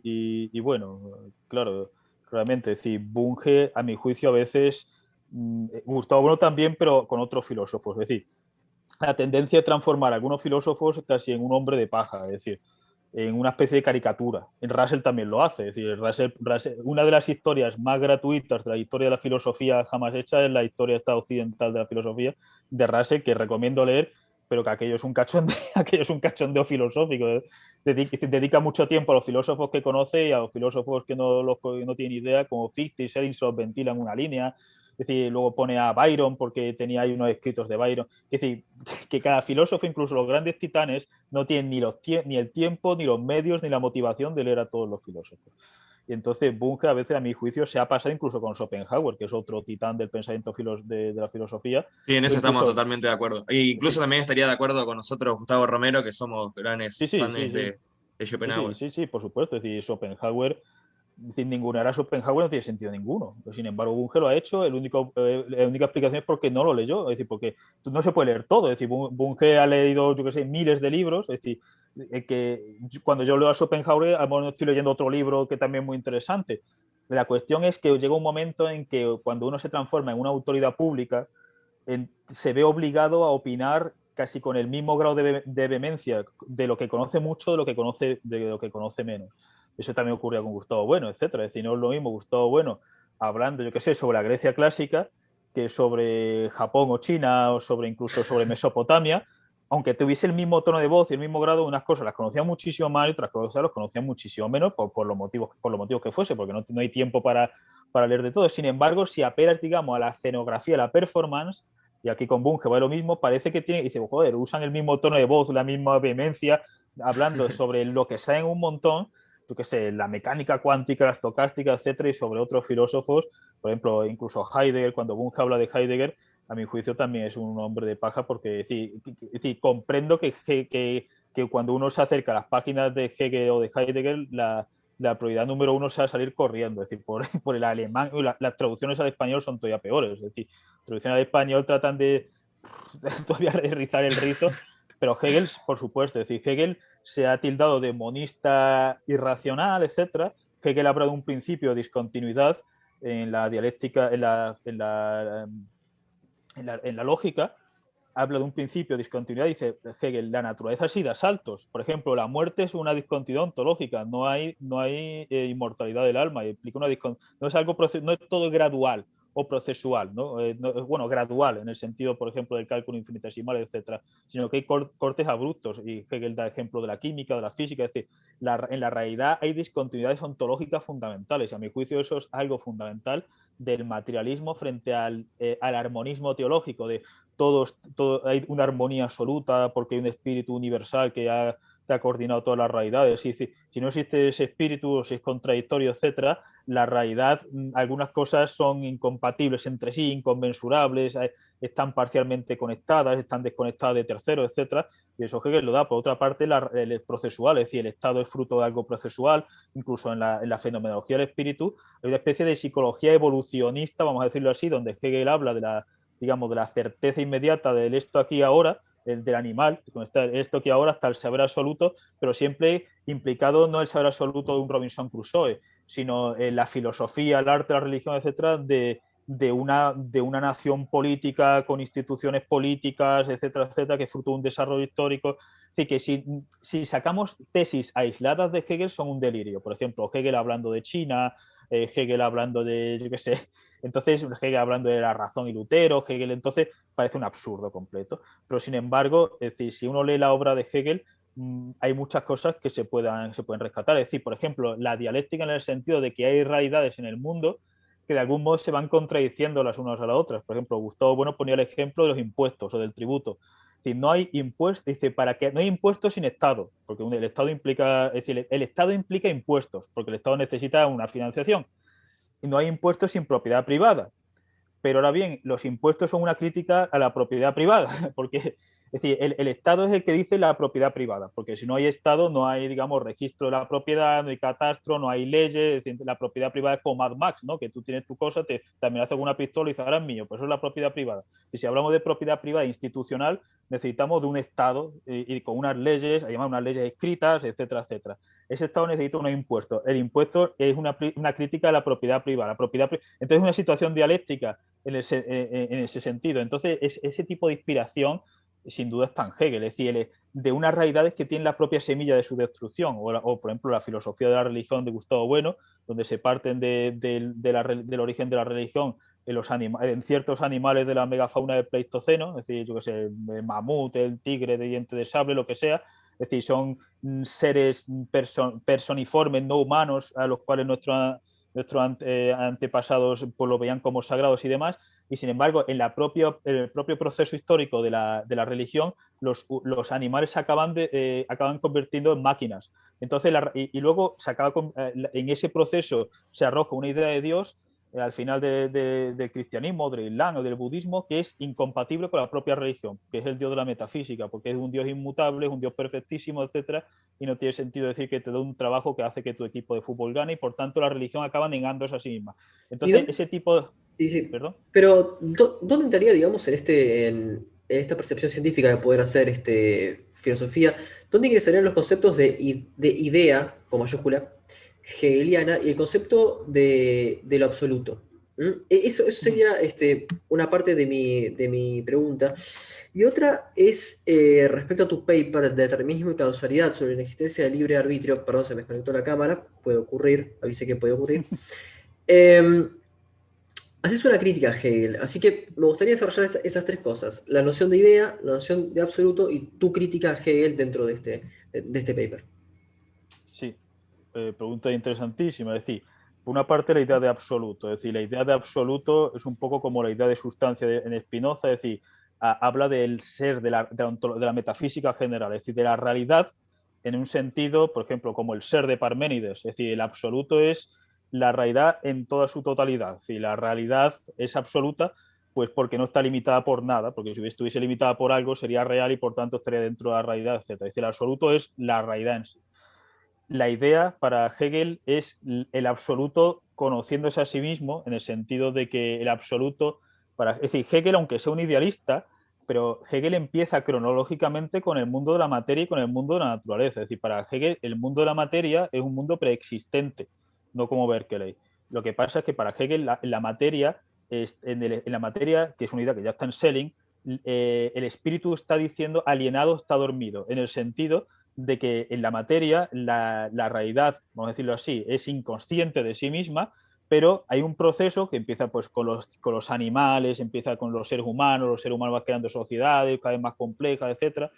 y bueno, claro, claramente, es decir, Bunge, a mi juicio, a veces, Gustavo Bueno también, pero con otros filósofos. Es decir, la tendencia es transformar a algunos filósofos casi en un hombre de paja, es decir, en una especie de caricatura. En Russell también lo hace, es decir, una de las historias más gratuitas de la historia de la filosofía jamás hecha es la historia esta occidental de la filosofía de Russell, que recomiendo leer, pero que aquello es un cachondeo, aquello es un cachondeo filosófico. Dedica mucho tiempo a los filósofos que conoce y a los filósofos que no tienen idea, como Fichte y Schelling, ventilan una línea. Es decir, luego pone a Byron porque tenía ahí unos escritos de Byron. Es decir, que cada filósofo, incluso los grandes titanes, no tienen ni el tiempo, ni los medios, ni la motivación de leer a todos los filósofos. Y entonces Bunge, a veces, a mi juicio, se ha pasado incluso con Schopenhauer, que es otro titán del pensamiento de la filosofía, Sí, en o eso estamos incluso, totalmente de acuerdo. E incluso sí, también estaría de acuerdo con nosotros, Gustavo Romero, que somos sí, grandes sí, sí, fans sí, de sí, sí, Schopenhauer. sí, sí, por supuesto. Es decir, Schopenhauer, sin ninguna era Schopenhauer no tiene sentido ninguno. Sin embargo, Bunge lo ha hecho. La única explicación es porque no lo leyó. Es decir, porque no se puede leer todo. Es decir, Bunge ha leído, yo qué sé, miles de libros. Es decir, que cuando yo leo a Schopenhauer, a lo mejor estoy leyendo otro libro que también es muy interesante. La cuestión es que llega un momento en que cuando uno se transforma en una autoridad pública, se ve obligado a opinar casi con el mismo grado de vehemencia de lo que conoce mucho de lo que conoce menos. Eso también ocurría con Gustavo Bueno, etcétera. Es decir, no es lo mismo Gustavo Bueno hablando, yo qué sé, sobre la Grecia clásica que sobre Japón o China o incluso sobre Mesopotamia, aunque tuviese el mismo tono de voz y el mismo grado, unas cosas las conocía muchísimo más y otras cosas las conocía muchísimo menos por los motivos que fuese, porque no hay tiempo para leer de todo. Sin embargo, si apelas, digamos, a la escenografía, a la performance, y aquí con Bunge va lo mismo, parece que dice, joder, usan el mismo tono de voz, la misma vehemencia, hablando sobre lo que saben un montón, yo qué sé, la mecánica cuántica, la estocástica, etcétera, y sobre otros filósofos, por ejemplo, incluso Heidegger, cuando Bunge habla de Heidegger, a mi juicio también es un hombre de paja, porque comprendo que cuando uno se acerca a las páginas de Hegel o de Heidegger, la prioridad número uno sea salir corriendo, es decir, por el alemán, las traducciones al español son todavía peores, es decir, traducción al español tratan de todavía de rizar el rizo, pero Hegel, por supuesto, es decir, Hegel se ha tildado de monista irracional, etcétera. Hegel habla de un principio de discontinuidad en la dialéctica, en la lógica, habla de un principio de discontinuidad, dice Hegel, la naturaleza sí da saltos. Por ejemplo, la muerte es una discontinuidad ontológica, no hay inmortalidad del alma, y implica una no es algo, no es todo gradual o procesual, ¿no? Bueno, gradual, en el sentido, por ejemplo, del cálculo infinitesimal, etcétera, sino que hay cortes abruptos, y Hegel da ejemplo de la química, de la física, es decir, en la realidad hay discontinuidades ontológicas fundamentales, y a mi juicio eso es algo fundamental del materialismo frente al armonismo teológico, de hay una armonía absoluta porque hay un espíritu universal que ha coordinado todas las realidades. Si no existe ese espíritu o si es contradictorio, etcétera, la realidad, algunas cosas son incompatibles entre sí, inconmensurables, están parcialmente conectadas, están desconectadas de terceros, etcétera, y eso Hegel lo da. Por otra parte, el procesual, es decir, el estado es fruto de algo procesual, incluso en la fenomenología del espíritu hay una especie de psicología evolucionista, vamos a decirlo así, donde Hegel habla de la certeza inmediata del esto aquí ahora, del animal, esto aquí ahora hasta el saber absoluto, pero siempre implicado no el saber absoluto de un Robinson Crusoe, sino la filosofía, el arte, la religión, etcétera, de una nación política con instituciones políticas, etcétera, etcétera, que es fruto de un desarrollo histórico. Así que si sacamos tesis aisladas de Hegel son un delirio. Por ejemplo, Hegel hablando de China, Hegel hablando de, yo qué sé, entonces Hegel hablando de la razón y Lutero, Hegel entonces parece un absurdo completo. Pero sin embargo, es decir, si uno lee la obra de Hegel, hay muchas cosas que se pueden rescatar. Es decir, por ejemplo, la dialéctica en el sentido de que hay realidades en el mundo que de algún modo se van contradiciendo las unas a las otras. Por ejemplo, Gustavo Bueno ponía el ejemplo de los impuestos o del tributo. Es decir, no hay impuestos, dice, para que no hay impuestos sin Estado, porque el Estado implica, es decir, el Estado implica impuestos, porque el Estado necesita una financiación. Y no hay impuestos sin propiedad privada. Pero ahora bien, los impuestos son una crítica a la propiedad privada, porque es decir, el Estado es el que dice la propiedad privada, porque si no hay Estado no hay, digamos, registro de la propiedad, no hay catastro, no hay leyes, es decir, la propiedad privada es como Mad Max, ¿no? Que tú tienes tu cosa, te amenazas con una pistola y dices, ahora es mío, pues eso es la propiedad privada. Y si hablamos de propiedad privada institucional, necesitamos de un Estado y con unas leyes, además unas leyes escritas, etcétera, etcétera. Ese Estado necesita unos impuestos. El impuesto es una crítica a la propiedad privada. Entonces es una situación dialéctica en ese sentido. Entonces, ese tipo de inspiración sin duda está en Hegel, es decir, de unas realidades que tienen la propia semilla de su destrucción, o por ejemplo la filosofía de la religión de Gustavo Bueno, donde se parten del origen de la religión en ciertos animales de la megafauna del Pleistoceno, es decir, yo que sé, el mamut, el tigre de diente de sable, lo que sea, es decir, son seres personiformes, no humanos, a los cuales nuestros antepasados pues, lo veían como sagrados y demás, y sin embargo, en el propio proceso histórico de la religión, los animales acaban convirtiendo en máquinas. Entonces, y luego en ese proceso se arroja una idea de Dios al final del cristianismo, del islam o del budismo, que es incompatible con la propia religión, que es el Dios de la metafísica, porque es un Dios inmutable, es un Dios perfectísimo, etcétera, y no tiene sentido decir que te da un trabajo que hace que tu equipo de fútbol gane, y por tanto la religión acaba negándose a sí misma. Entonces, ese tipo de... Sí, sí. ¿Perdón? Pero, ¿dónde entraría, digamos, en esta percepción científica de poder hacer filosofía? ¿Dónde ingresarían los conceptos de idea, con mayúscula, hegeliana, y el concepto de lo absoluto? Eso sería una parte de mi pregunta. Y otra es respecto a tu paper de determinismo y causalidad sobre la existencia del libre arbitrio. Perdón, se me desconectó la cámara. Puede ocurrir, avisé que puede ocurrir. Haces una crítica a Hegel, así que me gustaría desarrollar esas tres cosas: la noción de idea, la noción de absoluto y tu crítica a Hegel dentro de este paper. Sí, pregunta interesantísima. Es decir, por una parte la idea de absoluto, es decir, la idea de absoluto es un poco como la idea de sustancia en Spinoza, es decir, habla del ser, de la metafísica general, es decir, de la realidad en un sentido, por ejemplo, como el ser de Parménides, es decir, el absoluto es la realidad en toda su totalidad, es decir, la realidad es absoluta pues porque no está limitada por nada, porque si estuviese limitada por algo sería real y por tanto estaría dentro de la realidad, etc. Es decir, el absoluto es la realidad en sí. La idea para Hegel es el absoluto conociéndose a sí mismo, en el sentido de que el absoluto, es decir, Hegel, aunque sea un idealista, pero Hegel empieza cronológicamente con el mundo de la materia y con el mundo de la naturaleza. Es decir, para Hegel el mundo de la materia es un mundo preexistente, no como Berkeley. Lo que pasa es que para Hegel la materia, en la materia, que es una idea que ya está en Schelling, el espíritu está diciendo alienado, está dormido, en el sentido de que en la materia la realidad, vamos a decirlo así, es inconsciente de sí misma, pero hay un proceso que empieza pues con los animales, empieza con los seres humanos van creando sociedades cada vez más complejas, etcétera,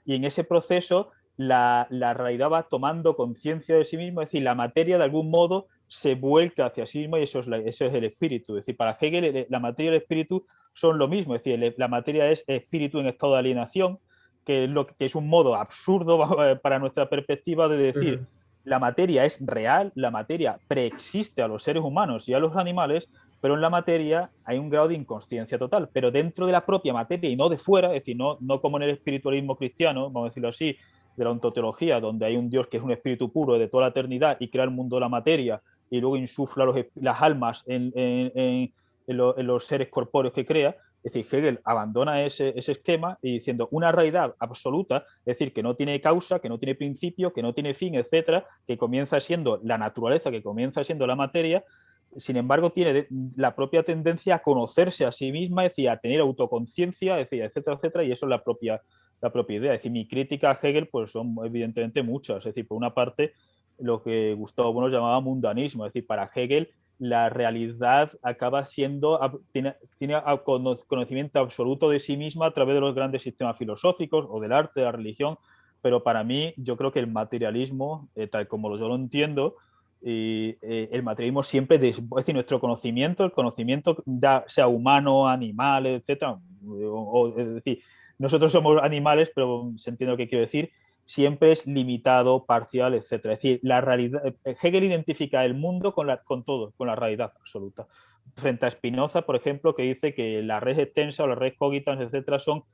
y en ese proceso la realidad va tomando conciencia de sí misma, es decir, la materia de algún modo se vuelca hacia sí misma y eso es el espíritu. Es decir, para Hegel la materia y el espíritu son lo mismo, es decir, la materia es espíritu en estado de alienación, que es un modo absurdo para nuestra perspectiva de decir, la materia es real, la materia preexiste a los seres humanos y a los animales, pero en la materia hay un grado de inconsciencia total, pero dentro de la propia materia y no de fuera, es decir, no como en el espiritualismo cristiano, vamos a decirlo así, de la ontoteología, donde hay un Dios que es un espíritu puro de toda la eternidad y crea el mundo de la materia y luego insufla las almas en los seres corpóreos que crea. Es decir, Hegel abandona ese esquema y diciendo una realidad absoluta, es decir, que no tiene causa, que no tiene principio, que no tiene fin, etcétera, que comienza siendo la naturaleza, que comienza siendo la materia, sin embargo, tiene la propia tendencia a conocerse a sí misma, es decir, a tener autoconciencia, es decir, etcétera, etcétera, y eso es la propia idea. Es decir, mi crítica a Hegel pues son evidentemente muchas. Es decir, por una parte, lo que Gustavo Bueno llamaba mundanismo, es decir, para Hegel la realidad acaba siendo, tiene conocimiento absoluto de sí misma a través de los grandes sistemas filosóficos o del arte, de la religión, pero para mí yo creo que el materialismo, tal como yo lo entiendo, el materialismo siempre, es decir, nuestro conocimiento, el conocimiento sea humano, animal, etcétera, es decir, nosotros somos animales, pero se entiende lo que quiero decir, siempre es limitado, parcial, etcétera. Es decir, la realidad, Hegel identifica el mundo con todo, con la realidad absoluta. Frente a Spinoza, por ejemplo, que dice que la red extensa o la red cogitans, etcétera, son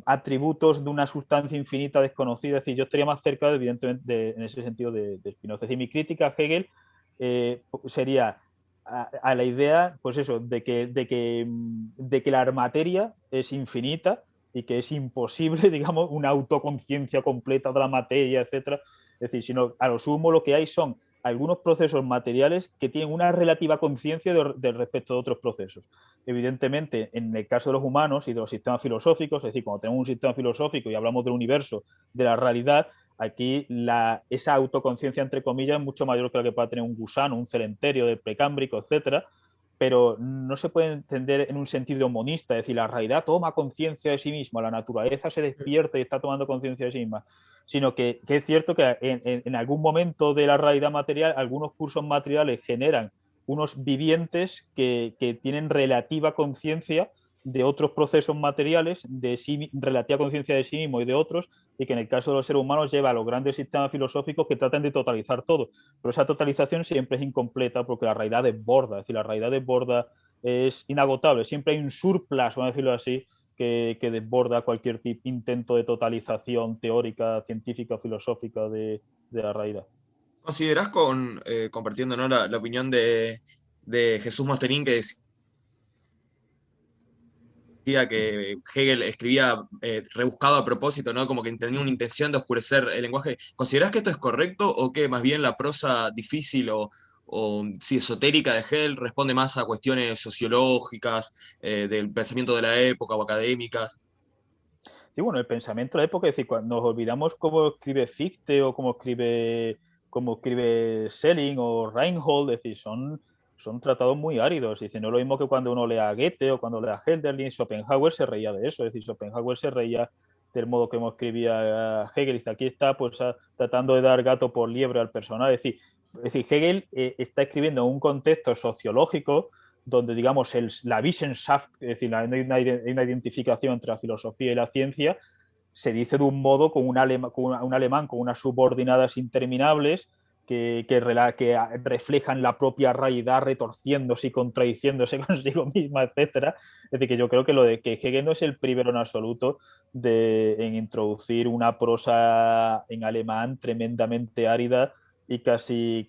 atributos de una sustancia infinita desconocida. Es decir, yo estaría más cerca, evidentemente, en ese sentido de Spinoza. Es decir, mi crítica a Hegel sería a la idea, pues eso, de que la materia es infinita y que es imposible, digamos, una autoconciencia completa de la materia, etcétera. Es decir, sino a lo sumo lo que hay son algunos procesos materiales que tienen una relativa conciencia de respecto de otros procesos. Evidentemente, en el caso de los humanos y de los sistemas filosóficos, es decir, cuando tenemos un sistema filosófico y hablamos del universo, de la realidad, aquí esa autoconciencia, entre comillas, es mucho mayor que la que pueda tener un gusano, un cementerio del precámbrico, etcétera, pero no se puede entender en un sentido monista, es decir, la realidad toma conciencia de sí misma, la naturaleza se despierta y está tomando conciencia de sí misma, sino que es cierto que en algún momento de la realidad material, algunos cursos materiales generan unos vivientes que tienen relativa conciencia de otros procesos materiales, relativa conciencia de sí mismo y de otros, y que en el caso de los seres humanos lleva a los grandes sistemas filosóficos que tratan de totalizar todo. Pero esa totalización siempre es incompleta porque la realidad desborda, es decir, la realidad desborda, es inagotable, siempre hay un surplus, vamos a decirlo así, que desborda cualquier intento de totalización teórica, científica, filosófica de la realidad. ¿Considerás compartiendo, ¿no?, la opinión de Jesús Mosterín, que decía que Hegel escribía rebuscado a propósito, ¿no? Como que tenía una intención de oscurecer el lenguaje? ¿Considerás que esto es correcto o que más bien la prosa difícil o sí, esotérica de Hegel responde más a cuestiones sociológicas, del pensamiento de la época o académicas? Sí, bueno, el pensamiento de la época, es decir, cuando nos olvidamos cómo escribe Fichte o cómo escribe Schelling o Reinhold, es decir, son tratados muy áridos. Es decir, no es lo mismo que cuando uno lea a Goethe o cuando lea a Hölderlin. Schopenhauer se reía de eso, es decir, Schopenhauer se reía del modo que escribía Hegel. Dice, aquí está pues tratando de dar gato por liebre al personal. Es decir Hegel está escribiendo en un contexto sociológico donde, digamos, la Wissenschaft, es decir, hay una identificación entre la filosofía y la ciencia, se dice de un modo con un alemán con unas subordinadas interminables que reflejan la propia realidad retorciéndose y contradiciéndose consigo misma, etcétera. Es decir, que yo creo que lo de que Hegel no es el primero en absoluto en introducir una prosa en alemán tremendamente árida y casi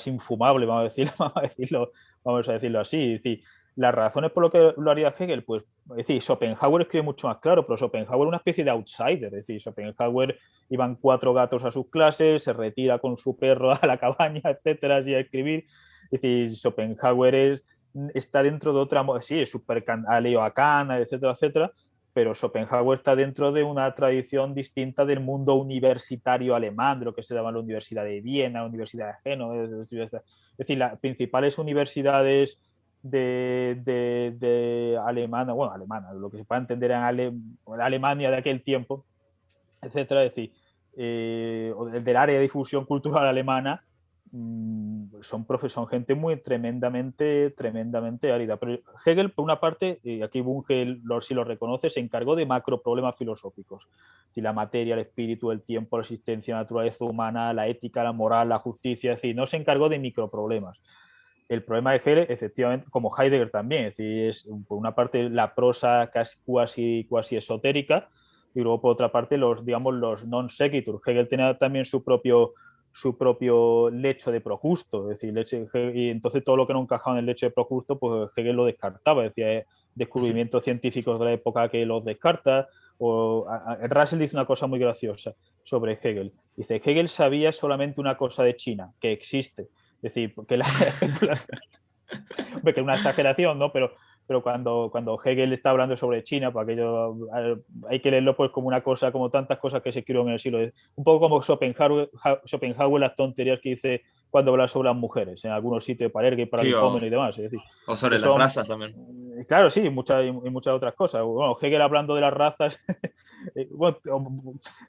infumable, vamos a decirlo así. Es decir, las razones por lo que lo haría Hegel, pues, es decir, Schopenhauer escribe mucho más claro, pero Schopenhauer es una especie de outsider, es decir, Schopenhauer iban 4 gatos a sus clases, se retira con su perro a la cabaña, etcétera, así a escribir. Es decir, Schopenhauer está dentro de otra, sí, es súper, ha leído a Kant, etcétera, etcétera, pero Schopenhauer está dentro de una tradición distinta del mundo universitario alemán, de lo que se llama la Universidad de Viena, la Universidad de Génova. Es decir, las principales universidades de Alemania, bueno, alemana, lo que se puede entender en Alemania de aquel tiempo, etcétera, es decir, del área de difusión cultural alemana, son gente muy tremendamente árida. Pero Hegel, por una parte, y aquí Bunge si lo reconoce, se encargó de macro problemas filosóficos. Si la materia, el espíritu, el tiempo, la existencia, la naturaleza humana, la ética, la moral, la justicia, es decir, no se encargó de microproblemas. El problema de Hegel, efectivamente, como Heidegger también, es decir, es por una parte la prosa cuasi esotérica, y luego por otra parte los non sequitur. Hegel tenía también su propio lecho de Procusto, es decir, y entonces todo lo que no encajaba en el lecho de Procusto, pues Hegel lo descartaba, decía descubrimientos científicos de la época que los descarta. Russell dice una cosa muy graciosa sobre Hegel. Dice, Hegel sabía solamente una cosa de China, que existe. Es decir, que que es una exageración, ¿no? Pero cuando Hegel está hablando sobre China, pues aquello hay que leerlo pues como una cosa, como tantas cosas que se escribieron en el siglo X. Un poco como Schopenhauer las tonterías que dice cuando habla sobre las mujeres, en algunos sitios para ergue, para Sí, y demás. Es decir, o sobre las razas también. Claro, sí, y muchas otras cosas. Bueno, Hegel hablando de las razas, bueno,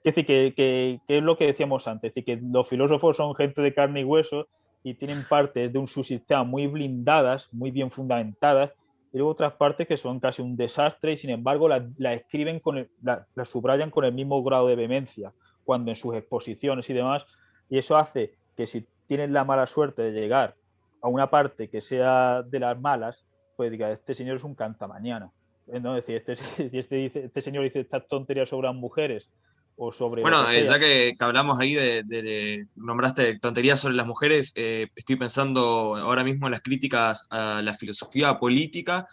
es decir, que es lo que decíamos antes, es decir, que los filósofos son gente de carne y hueso y tienen partes de un subsistema muy blindadas, muy bien fundamentadas, y luego otras partes que son casi un desastre y sin embargo la escriben, la subrayan con el mismo grado de vehemencia, cuando en sus exposiciones y demás, y eso hace que si tienes la mala suerte de llegar a una parte que sea de las malas, pues diga, este señor es un cantamañana. ¿No? Es decir, este señor dice estas tonterías sobre las mujeres o sobre Bueno, lo que sea. ya que hablamos ahí nombraste tonterías sobre las mujeres, estoy pensando ahora mismo en las críticas a la filosofía política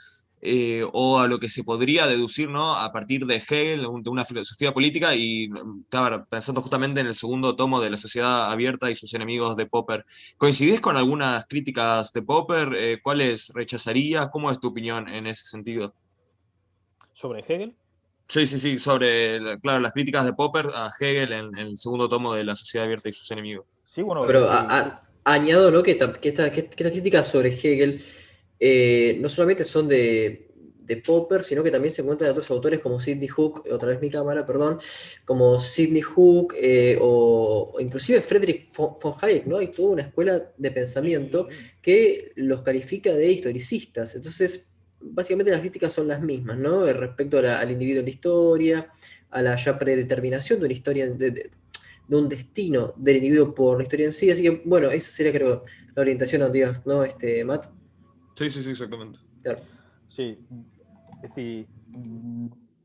o a lo que se podría deducir, ¿no? A partir de Hegel, de una filosofía política, y estaba pensando justamente en el segundo tomo de La Sociedad Abierta y sus enemigos de Popper. ¿Coincidís con algunas críticas de Popper? ¿Cuáles rechazarías? ¿Cómo es tu opinión en ese sentido? ¿Sobre Hegel? Sí, sí, sí, sobre, claro, las críticas de Popper a Hegel en el segundo tomo de La Sociedad Abierta y sus enemigos. Sí, bueno, Pero sí. añado, ¿no? que estas críticas sobre Hegel no solamente son de Popper, sino que también se encuentran de otros autores como Sidney Hook, otra vez mi cámara, perdón, como Sidney Hook o inclusive Friedrich von Hayek, ¿no? Hay toda una escuela de pensamiento que los califica de historicistas. Entonces, básicamente las críticas son las mismas, ¿no? Respecto al individuo en la historia, a la ya predeterminación de una historia, de un destino del individuo por la historia en sí. Así que, bueno, esa sería, creo, la orientación, digas, ¿no? Matt. Sí, sí, sí, exactamente. Claro. Sí, es decir,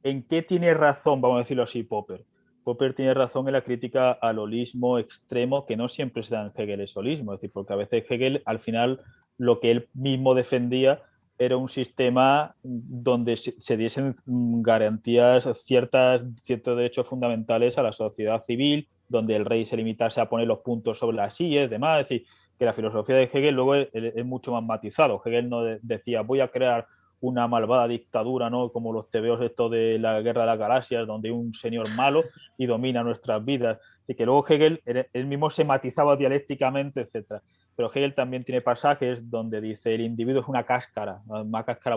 ¿en qué tiene razón, vamos a decirlo así, Popper? Popper tiene razón en la crítica al holismo extremo, que no siempre se da en Hegel es holismo, es decir, porque a veces Hegel, al final, lo que él mismo defendía era un sistema donde se diesen garantías, ciertos derechos fundamentales a la sociedad civil, donde el rey se limitase a poner los puntos sobre las sillas y demás. Es decir, que la filosofía de Hegel luego es mucho más matizado. Hegel no decía, voy a crear una malvada dictadura, ¿no? Como los tebeos estos de la Guerra de las Galaxias, donde hay un señor malo y domina nuestras vidas. Así que luego Hegel, él mismo se matizaba dialécticamente, etc. Pero Hegel también tiene pasajes donde dice el individuo es una cáscara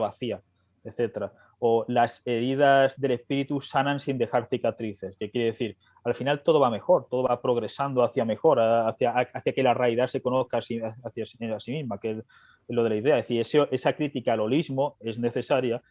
vacía, etc. O las heridas del espíritu sanan sin dejar cicatrices, que quiere decir, al final todo va mejor, todo va progresando hacia mejor, hacia que la realidad se conozca hacia sí misma, que es lo de la idea. Es decir, esa crítica al holismo es necesaria,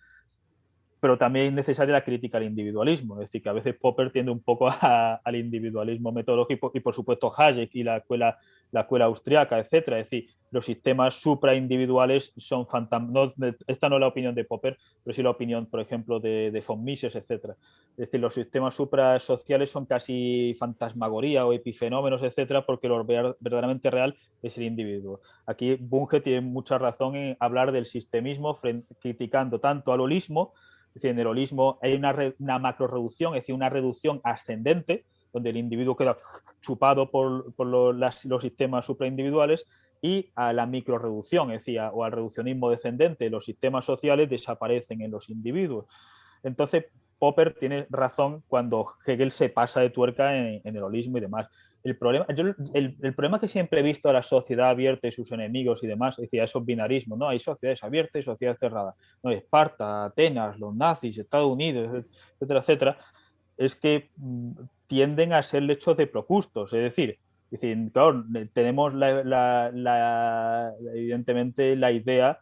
pero también es necesaria la crítica al individualismo. Es decir, que a veces Popper tiende un poco al individualismo metodológico y por supuesto Hayek y la escuela austriaca, etcétera. Es decir, los sistemas supraindividuales son fantásticos. No, esta no es la opinión de Popper, pero sí la opinión, por ejemplo, de von Mises, etcétera. Es decir, los sistemas suprasociales son casi fantasmagoría o epifenómenos, etcétera, porque lo verdaderamente real es el individuo. Aquí Bunge tiene mucha razón en hablar del sistemismo, criticando tanto al holismo. Es decir, en el holismo hay una macro reducción, es decir, una reducción ascendente, donde el individuo queda chupado por los sistemas supraindividuales, y a la micro reducción, es decir, o al reduccionismo descendente, los sistemas sociales desaparecen en los individuos. Entonces, Popper tiene razón cuando Hegel se pasa de tuerca en el holismo y demás. El problema que siempre he visto a la sociedad abierta y sus enemigos y demás, decía esos binarismos, ¿no? Hay sociedades abiertas y sociedades cerradas. ¿No? Esparta, Atenas, los nazis, Estados Unidos, etcétera, etcétera, es que tienden a ser hechos de Procustos, es decir, claro, tenemos evidentemente la idea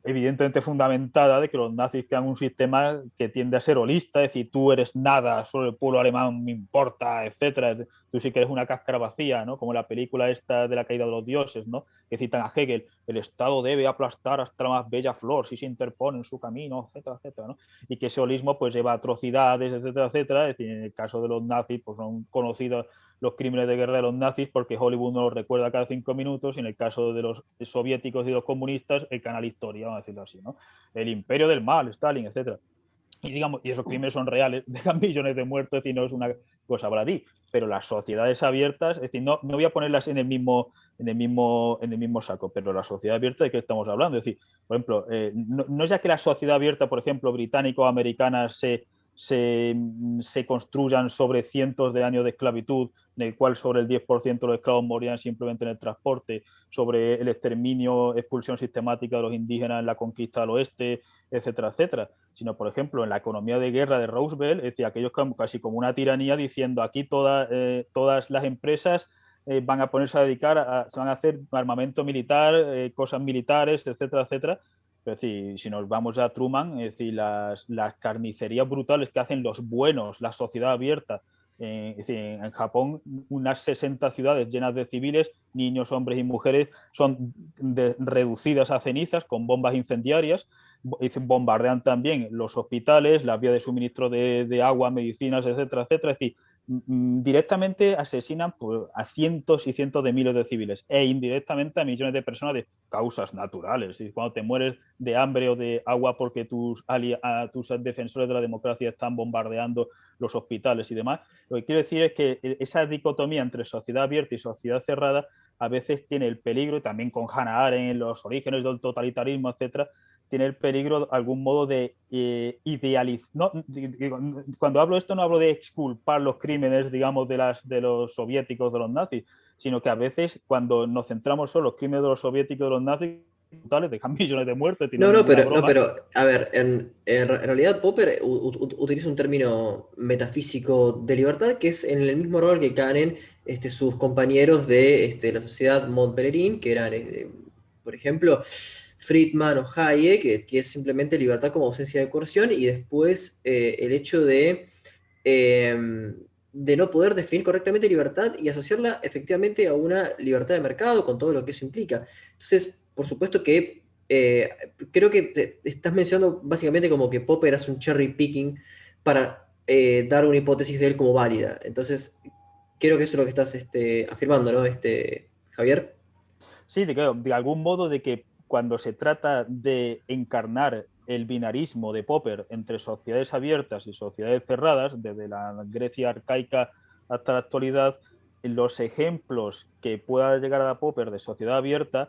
evidentemente fundamentada de que los nazis crean un sistema que tiende a ser holista, es decir, tú eres nada, solo el pueblo alemán me importa, etcétera. Tú sí que eres una cáscara vacía, ¿no? Como la película esta de la caída de los dioses, ¿no? Que citan a Hegel, el Estado debe aplastar hasta la más bella flor si se interpone en su camino, etcétera, etcétera, ¿no? Y que ese holismo pues lleva a atrocidades, etcétera, etcétera. Es decir, en el caso de los nazis, pues son conocidos los crímenes de guerra de los nazis porque Hollywood no los recuerda cada 5 minutos, y en el caso de los soviéticos y los comunistas, el canal Historia, vamos a decirlo así, ¿no? El imperio del mal, Stalin, etcétera. Y esos crímenes son reales, dejan millones de muertos, y no es una cosa baladí. Pero las sociedades abiertas, es decir, no voy a ponerlas en el mismo saco, pero la sociedad abierta, ¿de qué estamos hablando? Es decir, por ejemplo, no es ya que la sociedad abierta, por ejemplo, británica o americana se construyan sobre cientos de años de esclavitud, en el cual sobre el 10% de los esclavos morían simplemente en el transporte, sobre el exterminio, expulsión sistemática de los indígenas en la conquista del oeste, etcétera, etcétera, sino, por ejemplo, en la economía de guerra de Roosevelt, es decir, aquellos casi como una tiranía diciendo aquí todas las empresas van a ponerse a dedicar, se van a hacer armamento militar, cosas militares, etcétera, etcétera. Es decir, si nos vamos a Truman, es decir, las carnicerías brutales que hacen los buenos, la sociedad abierta. Es decir, en Japón, unas 60 ciudades llenas de civiles, niños, hombres y mujeres, son reducidas a cenizas con bombas incendiarias. Bombardean también los hospitales, las vías de suministro de agua, medicinas, etcétera, etcétera. Es decir, directamente asesinan pues, a cientos y cientos de miles de civiles, e indirectamente a millones de personas de causas naturales. Y cuando te mueres de hambre o de agua porque tus defensores de la democracia están bombardeando los hospitales y demás, lo que quiero decir es que esa dicotomía entre sociedad abierta y sociedad cerrada a veces tiene el peligro, y también con Hannah Arendt en los orígenes del totalitarismo, etcétera, tiene el peligro de algún modo de idealizar. No, cuando hablo de esto no hablo de exculpar los crímenes, digamos, de los soviéticos, de los nazis, sino que a veces cuando nos centramos solo en los crímenes de los soviéticos, de los nazis, totales, dejan millones de muertos. Pero, a ver, en realidad Popper utiliza un término metafísico de libertad que es en el mismo rol que caen sus compañeros de la sociedad Mont-Pelerin, que eran, por ejemplo, Friedman o Hayek, que es simplemente libertad como ausencia de coerción, y después el hecho de no poder definir correctamente libertad y asociarla efectivamente a una libertad de mercado con todo lo que eso implica. Entonces, por supuesto que creo que te estás mencionando básicamente como que Popper hace un cherry picking para dar una hipótesis de él como válida. Entonces, creo que eso es lo que estás afirmando, ¿no, Javier? Sí, de algún modo de que cuando se trata de encarnar el binarismo de Popper entre sociedades abiertas y sociedades cerradas, desde la Grecia arcaica hasta la actualidad, los ejemplos que pueda llegar a dar Popper de sociedad abierta,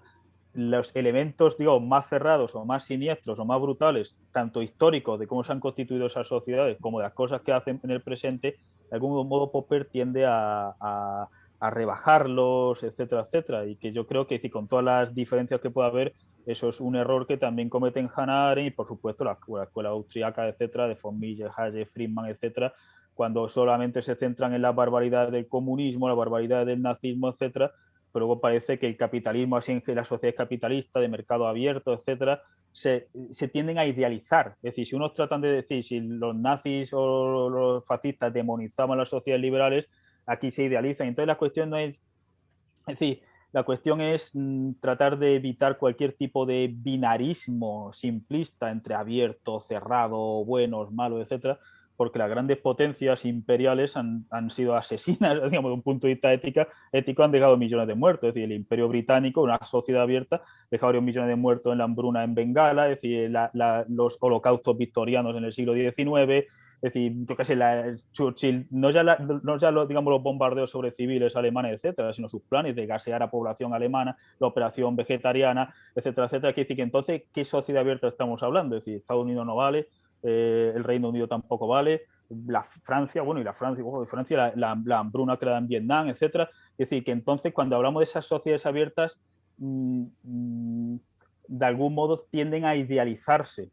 los elementos, digamos, más cerrados o más siniestros o más brutales, tanto históricos de cómo se han constituido esas sociedades como de las cosas que hacen en el presente, de algún modo Popper tiende a rebajarlos, etcétera, etcétera. Y que yo creo que con todas las diferencias que pueda haber, eso es un error que también cometen Hannah Arendt y, por supuesto, la escuela austriaca, etcétera, de von Mises, Hayek, Friedman, etcétera, cuando solamente se centran en la barbaridad del comunismo, la barbaridad del nazismo, etcétera, pero luego parece que el capitalismo, así en que la sociedad capitalista, de mercado abierto, etcétera, se tienden a idealizar. Es decir, si unos tratan de decir si los nazis o los fascistas demonizaban las sociedades liberales, aquí se idealizan. Entonces la cuestión no es decir, la cuestión es tratar de evitar cualquier tipo de binarismo simplista entre abierto, cerrado, buenos, malos, etcétera, porque las grandes potencias imperiales han sido asesinas, digamos, de un punto de vista ético han dejado millones de muertos. Es decir, el Imperio Británico, una sociedad abierta, dejó varios millones de muertos en la hambruna en Bengala, es decir, los holocaustos victorianos en el siglo XIX. Es decir, yo qué sé, Churchill, no ya digamos, los bombardeos sobre civiles alemanes, etcétera, sino sus planes de gasear a población alemana, la operación vegetariana, etcétera, etcétera. Quiere decir que entonces, ¿qué sociedad abierta estamos hablando? Es decir, Estados Unidos no vale, el Reino Unido tampoco vale, Francia, bueno, y Francia, la hambruna creada en Vietnam, etcétera. Es decir, que entonces cuando hablamos de esas sociedades abiertas, de algún modo tienden a idealizarse.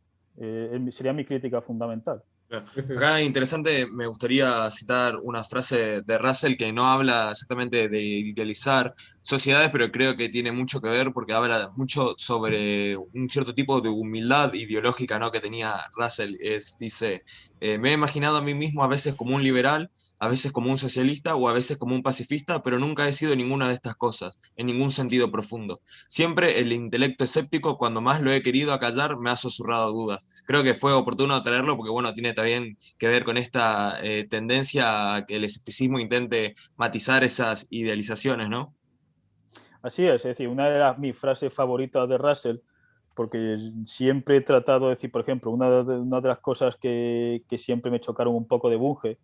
Sería mi crítica fundamental. Acá interesante, me gustaría citar una frase de Russell que no habla exactamente de idealizar sociedades, pero creo que tiene mucho que ver porque habla mucho sobre un cierto tipo de humildad ideológica, ¿no?, que tenía Russell. Dice, me he imaginado a mí mismo a veces como un liberal, a veces como un socialista o a veces como un pacifista, pero nunca he sido ninguna de estas cosas, en ningún sentido profundo. Siempre el intelecto escéptico, cuando más lo he querido acallar, me ha susurrado dudas. Creo que fue oportuno traerlo porque, bueno, tiene también que ver con esta tendencia a que el escepticismo intente matizar esas idealizaciones, ¿no? Así es decir, una de mis frases favoritas de Russell, porque siempre he tratado de decir, por ejemplo, una de las cosas que siempre me chocaron un poco de Bunge,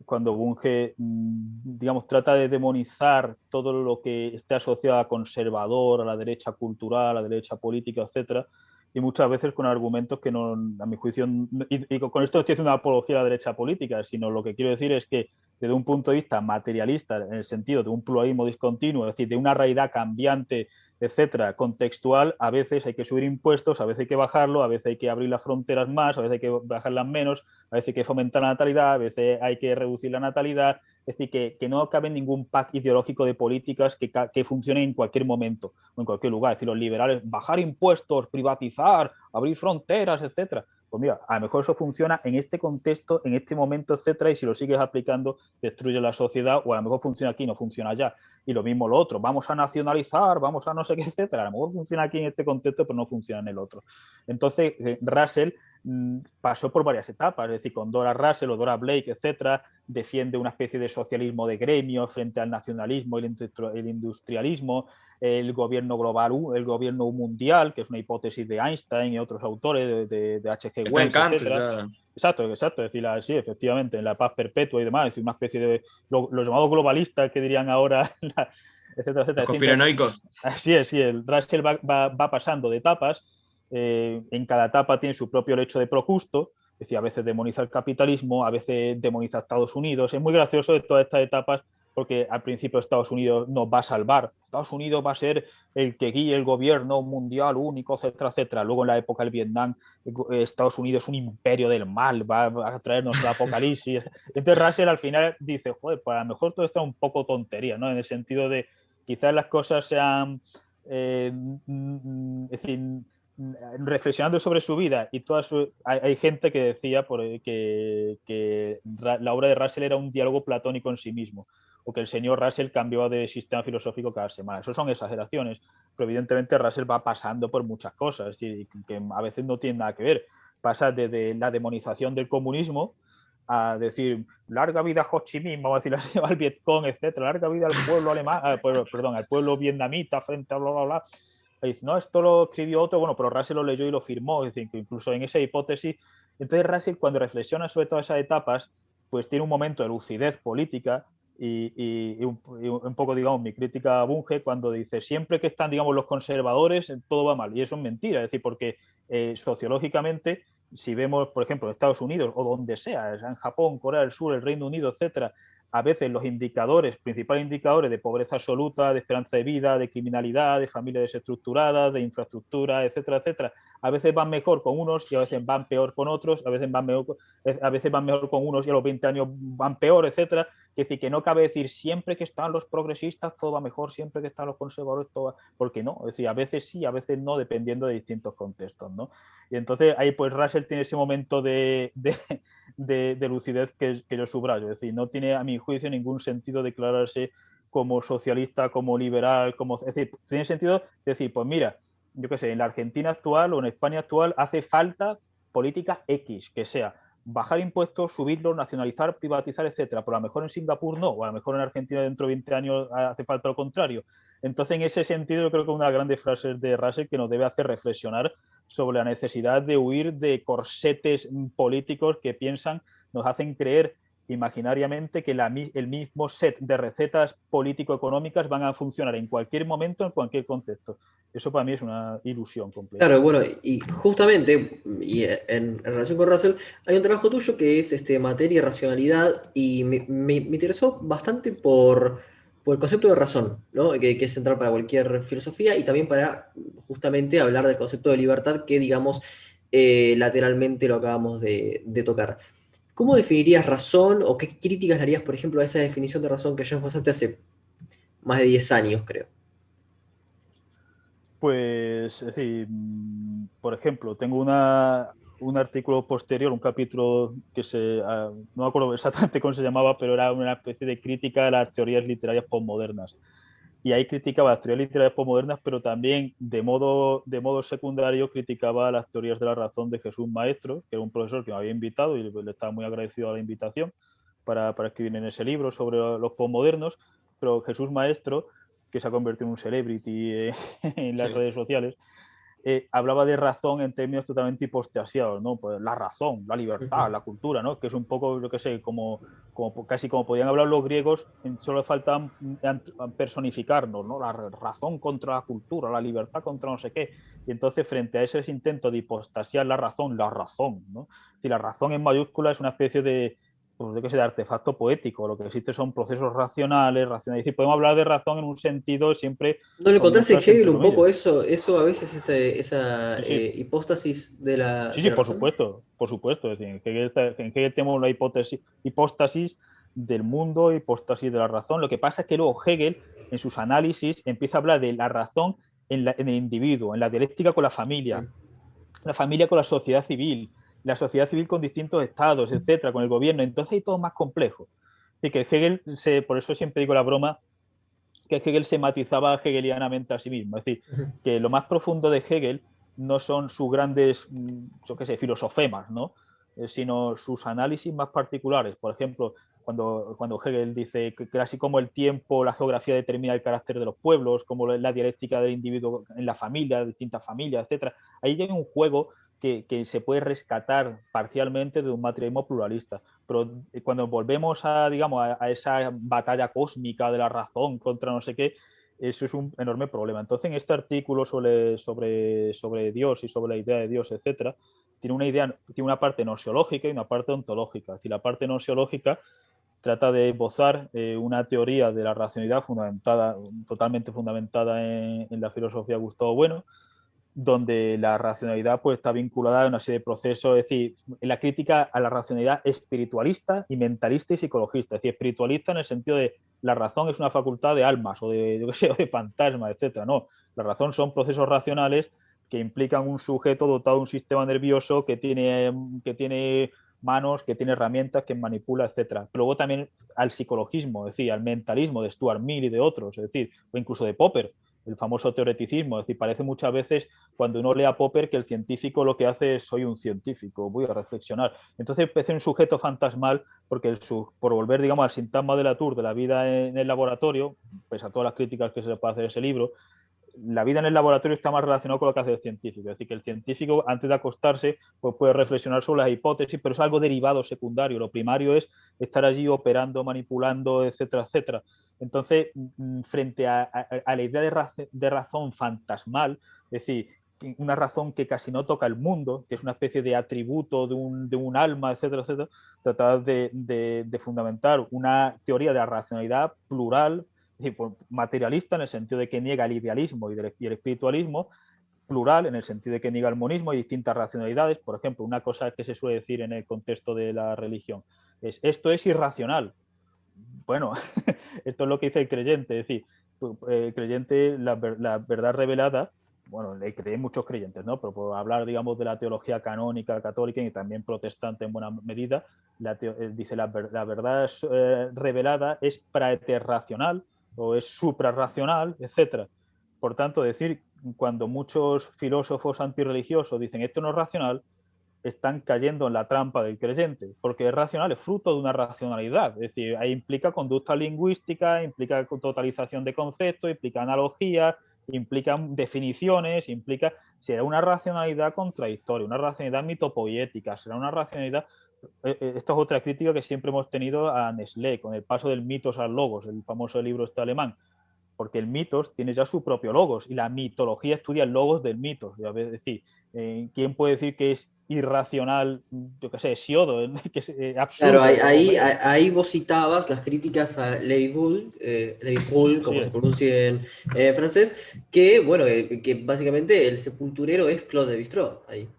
cuando Bunge, digamos, trata de demonizar todo lo que esté asociado a conservador, a la derecha cultural, a la derecha política, etcétera, y muchas veces con argumentos que no, a mi juicio, y con esto no estoy haciendo una apología a la derecha política, sino lo que quiero decir es que desde un punto de vista materialista, en el sentido de un pluralismo discontinuo, es decir, de una realidad cambiante, etcétera, contextual, a veces hay que subir impuestos, a veces hay que bajarlo, a veces hay que abrir las fronteras más, a veces hay que bajarlas menos, a veces hay que fomentar la natalidad, a veces hay que reducir la natalidad, es decir, que no cabe ningún pack ideológico de políticas que funcione en cualquier momento o en cualquier lugar. Es decir, los liberales, bajar impuestos, privatizar, abrir fronteras, etcétera. Pues mira, a lo mejor eso funciona en este contexto, en este momento, etcétera, y si lo sigues aplicando, destruye la sociedad, o a lo mejor funciona aquí, no funciona allá. Y lo mismo lo otro, vamos a nacionalizar, vamos a no sé qué, etcétera. A lo mejor funciona aquí en este contexto, pero no funciona en el otro. Entonces, Russell pasó por varias etapas, es decir, con Dora Russell o Dora Blake, etcétera, defiende una especie de socialismo de gremio frente al nacionalismo y el industrialismo, el gobierno global, el gobierno mundial, que es una hipótesis de Einstein y otros autores de H.G. Está en Wells, Kant, etcétera. ya. Exacto, es decir, sí, efectivamente, en la paz perpetua y demás, es decir, una especie de los llamados globalistas que dirían ahora, etcétera, etcétera. Los conspiranoicos. Así es, sí, el Russell va pasando de etapas, en cada etapa tiene su propio lecho de Procusto, es decir, a veces demoniza el capitalismo, a veces demoniza a Estados Unidos. Es muy gracioso de todas estas etapas porque al principio Estados Unidos nos va a salvar. Estados Unidos va a ser el que guíe el gobierno mundial único, etcétera, etcétera. Luego en la época del Vietnam, Estados Unidos es un imperio del mal, va a traernos el apocalipsis. Entonces Russell al final dice, joder, pues a lo mejor todo esto es un poco tontería, ¿no? En el sentido de quizás las cosas sean, es decir, reflexionando sobre su vida y hay gente que decía que la obra de Russell era un diálogo platónico en sí mismo, o que el señor Russell cambió de sistema filosófico cada semana. Eso son exageraciones, pero evidentemente Russell va pasando por muchas cosas, es decir, que a veces no tienen nada que ver. Pasa desde la demonización del comunismo a decir larga vida a Ho Chi Minh, vamos a decir así, al Vietcong, etcétera, larga vida al pueblo alemán, perdón, al pueblo vietnamita frente a bla, bla, bla. Y dice, no, esto lo escribió otro, bueno, pero Russell lo leyó y lo firmó, es decir, que incluso en esa hipótesis. Entonces Russell, cuando reflexiona sobre todas esas etapas, pues tiene un momento de lucidez política y un poco, digamos, mi crítica a Bunge, cuando dice, siempre que están, digamos, los conservadores, todo va mal. Y eso es mentira, es decir, porque sociológicamente, si vemos, por ejemplo, en Estados Unidos o donde sea, en Japón, Corea del Sur, el Reino Unido, etcétera, a veces los indicadores, principales indicadores de pobreza absoluta, de esperanza de vida, de criminalidad, de familias desestructuradas, de infraestructura, etcétera, etcétera, a veces van mejor con unos y a veces van peor con otros, a veces van mejor con unos y a los 20 años van peor, etcétera. Es decir, que no cabe decir siempre que están los progresistas todo va mejor, siempre que están los conservadores todo va... Porque no, es decir, a veces sí, a veces no, dependiendo de distintos contextos, ¿no? Y entonces ahí pues Russell tiene ese momento de lucidez que yo subrayo, es decir, no tiene a mi juicio ningún sentido declararse como socialista, como liberal, es decir, tiene sentido decir, pues mira, yo qué sé, en la Argentina actual o en España actual hace falta política X, que sea bajar impuestos, subirlos, nacionalizar, privatizar, etcétera. Pero a lo mejor en Singapur no, o a lo mejor en Argentina dentro de 20 años hace falta lo contrario. Entonces, en ese sentido, yo creo que una de las grandes frases de Russell que nos debe hacer reflexionar sobre la necesidad de huir de corsetes políticos que nos hacen creer imaginariamente que el mismo set de recetas político-económicas van a funcionar en cualquier momento, en cualquier contexto. Eso para mí es una ilusión completa. Claro, bueno, y justamente, y en relación con Russell, hay un trabajo tuyo que es materia y racionalidad, y me interesó bastante por el concepto de razón, ¿no? Que es central para cualquier filosofía, y también para justamente hablar del concepto de libertad que, digamos, lateralmente lo acabamos de tocar. ¿Cómo definirías razón o qué críticas le harías, por ejemplo, a esa definición de razón que ya pasaste hace más de 10 años, creo? Pues, es decir, por ejemplo, tengo un artículo posterior, un capítulo que no me acuerdo exactamente cómo se llamaba, pero era una especie de crítica a las teorías literarias postmodernas. Y ahí criticaba las teorías literarias postmodernas, pero también de modo secundario criticaba las teorías de la razón de Jesús Maestro, que era un profesor que me había invitado y le estaba muy agradecido a la invitación para escribir en ese libro sobre los postmodernos. Pero Jesús Maestro, que se ha convertido en un celebrity en las Sí. redes sociales, hablaba de razón en términos totalmente hipostasiados, ¿no? Pues la razón, la libertad, Ujú. la cultura, ¿no? Que es un poco, yo qué sé, casi como podían hablar los griegos, solo falta personificarnos, ¿no? La razón contra la cultura, la libertad contra no sé qué. Y entonces, frente a ese intento de hipostasiar la razón, ¿no? Si la razón en mayúscula es una especie de, pues, yo qué sé, de artefacto poético, lo que existe son procesos racionales, y podemos hablar de razón en un sentido siempre ¿No le con encontrás en muchas Hegel entre un poco comillas. eso a veces, esa Sí, sí. hipóstasis de la, Sí, de sí, la razón? por supuesto. Es decir, en Hegel tenemos la hipóstasis del mundo, hipóstasis de la razón. Lo que pasa es que luego Hegel, en sus análisis, empieza a hablar de la razón en el individuo, en la dialéctica con Mm. la familia con la sociedad civil con distintos estados, etcétera, con el gobierno. Entonces hay todo más complejo. Así que por eso siempre digo la broma, que Hegel se matizaba hegelianamente a sí mismo. Es decir, Ujú. que lo más profundo de Hegel no son sus grandes, yo qué sé, filosofemas, ¿no? Sino sus análisis más particulares. Por ejemplo, cuando Hegel dice que así como el tiempo, la geografía determina el carácter de los pueblos, como la dialéctica del individuo en la familia, distintas familias, etcétera. Ahí hay un juego que se puede rescatar parcialmente de un materialismo pluralista. Pero cuando volvemos digamos, a esa batalla cósmica de la razón contra no sé qué, eso es un enorme problema. Entonces, en este artículo sobre Dios y sobre la idea de Dios, etcétera, tiene una parte nosiológica y una parte ontológica. Es decir, la parte nosiológica trata de esbozar una teoría de la racionalidad totalmente fundamentada en la filosofía de Gustavo Bueno, donde la racionalidad pues, está vinculada a una serie de procesos, es decir, la crítica a la racionalidad espiritualista y mentalista y psicologista, es decir, espiritualista en el sentido de la razón es una facultad de almas o de, yo qué sé, o de fantasmas, etcétera. No, la razón son procesos racionales que implican un sujeto dotado de un sistema nervioso que tiene manos, que tiene herramientas, que manipula, etcétera. Pero luego también al psicologismo, es decir, al mentalismo de Stuart Mill y de otros, es decir, o incluso de Popper, el famoso teoreticismo, es decir, parece muchas veces cuando uno lee a Popper que el científico lo que hace es soy un científico, voy a reflexionar. Entonces parece un sujeto fantasmal porque por volver, digamos, al sintagma de Latour de la vida en el laboratorio, pese a todas las críticas que se le puede hacer a ese libro, la vida en el laboratorio está más relacionada con lo que hace el científico. Es decir, que el científico, antes de acostarse, pues puede reflexionar sobre las hipótesis, pero es algo derivado, secundario. Lo primario es estar allí operando, manipulando, etcétera, etcétera. Entonces, frente a la idea de razón fantasmal, es decir, una razón que casi no toca el mundo, que es una especie de atributo de un alma, etcétera, etcétera, tratar de fundamentar una teoría de la racionalidad plural, materialista en el sentido de que niega el idealismo y el espiritualismo, plural en el sentido de que niega el monismo y distintas racionalidades. Por ejemplo, una cosa que se suele decir en el contexto de la religión es esto es irracional. Bueno, esto es lo que dice el creyente, es decir, el creyente, la verdad revelada, bueno, le creen muchos creyentes, ¿no? Pero por hablar, digamos, de la teología canónica católica y también protestante en buena medida, dice la verdad revelada es praeterracional o es suprarracional, etcétera. Por tanto, decir, cuando muchos filósofos antirreligiosos dicen esto no es racional, están cayendo en la trampa del creyente, porque es racional, es fruto de una racionalidad, es decir, ahí implica conducta lingüística, implica totalización de conceptos, implica analogías, implica definiciones, será una racionalidad contradictoria, una racionalidad mitopoética, será una racionalidad esto es otra crítica que siempre hemos tenido a Nestlé, con el paso del mitos al logos, el famoso libro este alemán, porque el mitos tiene ya su propio logos y la mitología estudia el logos del mito. Es decir, ¿quién puede decir que es irracional, yo qué sé, Siodo, que es Claro, absurdo, entre comillas? ahí vos citabas las críticas a Levi-Boule, como se Sí, pronuncia en francés, que, bueno, que básicamente el sepulturero es Claude Lévi-Strauss, ahí.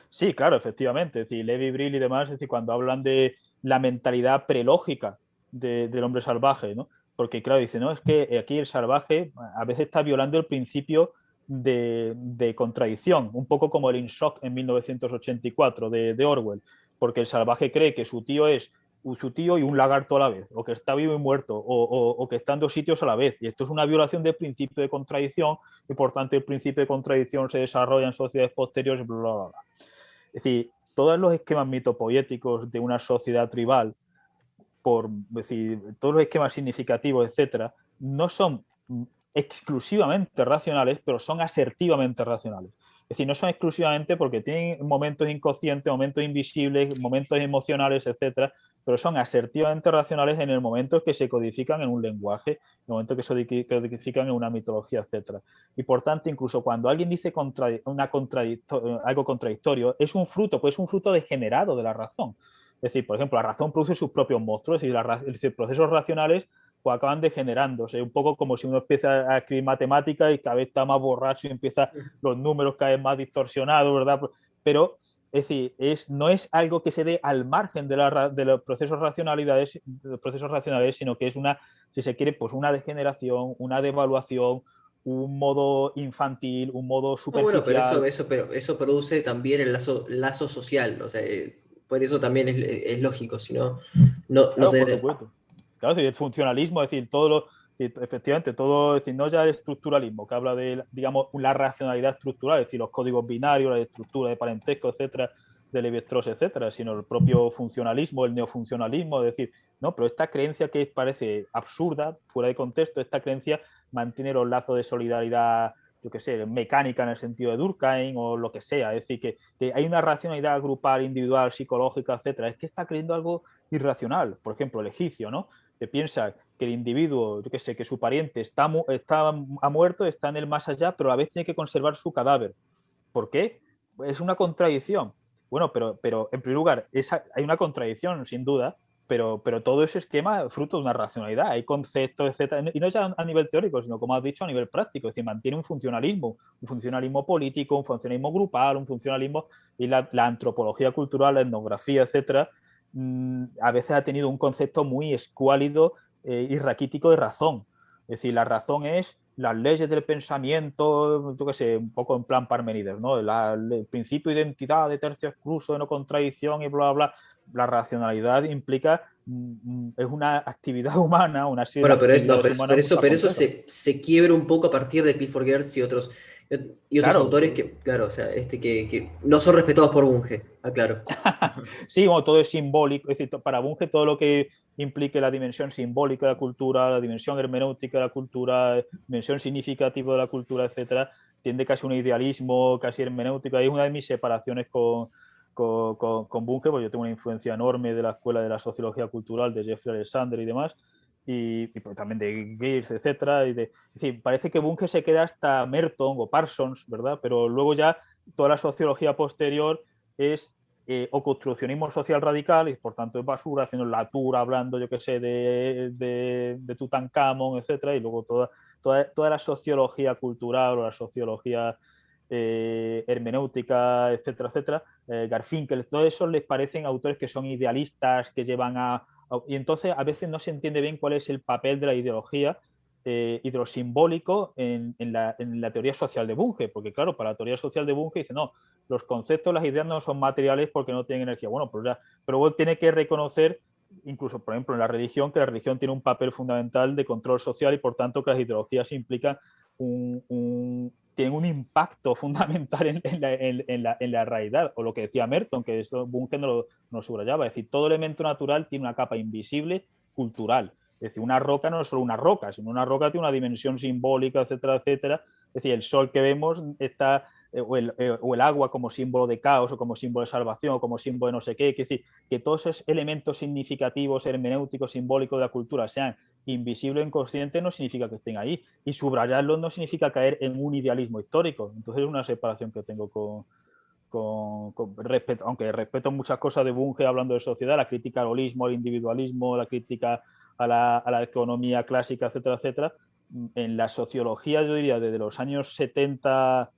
sí, claro, efectivamente. Es decir, Levi Brill y demás, es decir, cuando hablan de la mentalidad prelógica del hombre salvaje, ¿no? Porque, claro, dice, no, es que aquí el salvaje a veces está violando el principio de contradicción, un poco como el In-Shock en 1984 de Orwell, porque el salvaje cree que su tío es su tío y un lagarto a la vez, o que está vivo y muerto, o que está en dos sitios a la vez. Y esto es una violación del principio de contradicción, y por tanto el principio de contradicción se desarrolla en sociedades posteriores, bla, bla, bla. Es decir, todos los esquemas mitopoéticos de una sociedad tribal, decir, todos los esquemas significativos, etcétera, no son exclusivamente racionales, pero son asertivamente racionales. Es decir, no son exclusivamente porque tienen momentos inconscientes, momentos invisibles, momentos emocionales, etcétera, pero son asertivamente racionales en el momento que se codifican en un lenguaje, en el momento que se codifican en una mitología, etcétera. Y por tanto, incluso cuando alguien dice algo contradictorio, es un fruto, pues es un fruto degenerado de la razón. Es decir, por ejemplo, la razón produce sus propios monstruos, es decir, procesos racionales pues acaban degenerándose, un poco como si uno empieza a escribir matemáticas y cada vez está más borracho y empieza los números cada vez más distorsionados, ¿verdad? Pero, es decir, no es algo que se dé al margen de los procesos racionales, sino que es una, si se quiere, pues una degeneración, una devaluación, un modo infantil, un modo No, bueno, pero superficial. pero eso produce también el lazo social, o sea, por eso también es lógico, si no, no Claro, por tener... supuesto. Claro, es decir, el funcionalismo, es decir, efectivamente, todo, es decir, no ya el estructuralismo, que habla de, digamos, la racionalidad estructural, es decir, los códigos binarios, la estructura de parentesco, etcétera, de Lévi-Strauss, etcétera, sino el propio funcionalismo, el neofuncionalismo, es decir, no, pero esta creencia que parece absurda, fuera de contexto, esta creencia mantiene los lazos de solidaridad, yo qué sé, mecánica en el sentido de Durkheim o lo que sea, es decir, que hay una racionalidad grupal, individual, psicológica, etcétera, es que está creyendo algo irracional. Por ejemplo, el egipcio, ¿no? Te piensa que el individuo, yo qué sé, que su pariente ha muerto, está en el más allá, pero a la vez tiene que conservar su cadáver. ¿Por qué? Es una contradicción. Bueno, pero en primer lugar, hay una contradicción, sin duda, pero todo ese esquema es fruto de una racionalidad. Hay conceptos, etcétera, y no ya a nivel teórico, sino, como has dicho, a nivel práctico. Es decir, mantiene un funcionalismo político, un funcionalismo grupal, un funcionalismo, y la antropología cultural, la etnografía, etcétera, a veces ha tenido un concepto muy escuálido y raquítico de razón. Es decir, la razón es las leyes del pensamiento, yo qué sé, un poco en plan Parmenides, ¿no? El principio de identidad, de tercio excluso, de no contradicción y bla, bla, bla. La racionalidad implica, es una actividad humana, una serie de Bueno, no, actividades humanas mucho más pero eso complejas. se quiebra un poco a partir de Clifford Geertz y otros Claro, autores que, claro, o sea, que no son respetados por Bunge, aclaro. sí, bueno, todo es simbólico, es decir, para Bunge todo lo que implique la dimensión simbólica de la cultura, la dimensión hermenéutica de la cultura, la dimensión significativa de la cultura, etcétera, tiende casi a un idealismo, casi hermenéutico. Es una de mis separaciones con Bunge, porque yo tengo una influencia enorme de la escuela de la sociología cultural de Jeffrey Alexander y demás, y pues también de Geertz, etcétera. Es decir, parece que Bunge se queda hasta Merton o Parsons, ¿verdad? Pero luego ya toda la sociología posterior es o construccionismo social radical, y por tanto es basura, haciendo Latour, hablando, yo qué sé, de Tutankamón, etcétera, y luego toda la sociología cultural o la sociología hermenéutica, etcétera, etcétera, Garfinkel, todo eso les parecen autores que son idealistas, que llevan y entonces a veces no se entiende bien cuál es el papel de la ideología y de lo simbólico en la teoría social de Bunge, porque claro, para la teoría social de Bunge dice, no, los conceptos, las ideas no son materiales porque no tienen energía. Bueno, pero luego tiene que reconocer, incluso por ejemplo en la religión, que la religión tiene un papel fundamental de control social y por tanto que las ideologías implican tienen un impacto fundamental en la realidad, o lo que decía Merton, que eso Bunge no lo subrayaba, es decir, todo elemento natural tiene una capa invisible cultural. Es decir, una roca no es solo una roca, sino una roca tiene una dimensión simbólica, etcétera, etcétera. Es decir, el sol que vemos está o el agua como símbolo de caos o como símbolo de salvación o como símbolo de no sé qué. Es decir, que todos esos elementos significativos, hermenéuticos, simbólicos de la cultura sean invisibles o inconscientes no significa que estén ahí. Y subrayarlos no significa caer en un idealismo histórico. Entonces es una separación que tengo con respeto, aunque respeto muchas cosas de Bunge hablando de sociedad, la crítica al holismo, al individualismo, la crítica a la economía clásica, etcétera, etcétera. En la sociología, yo diría, desde los años 70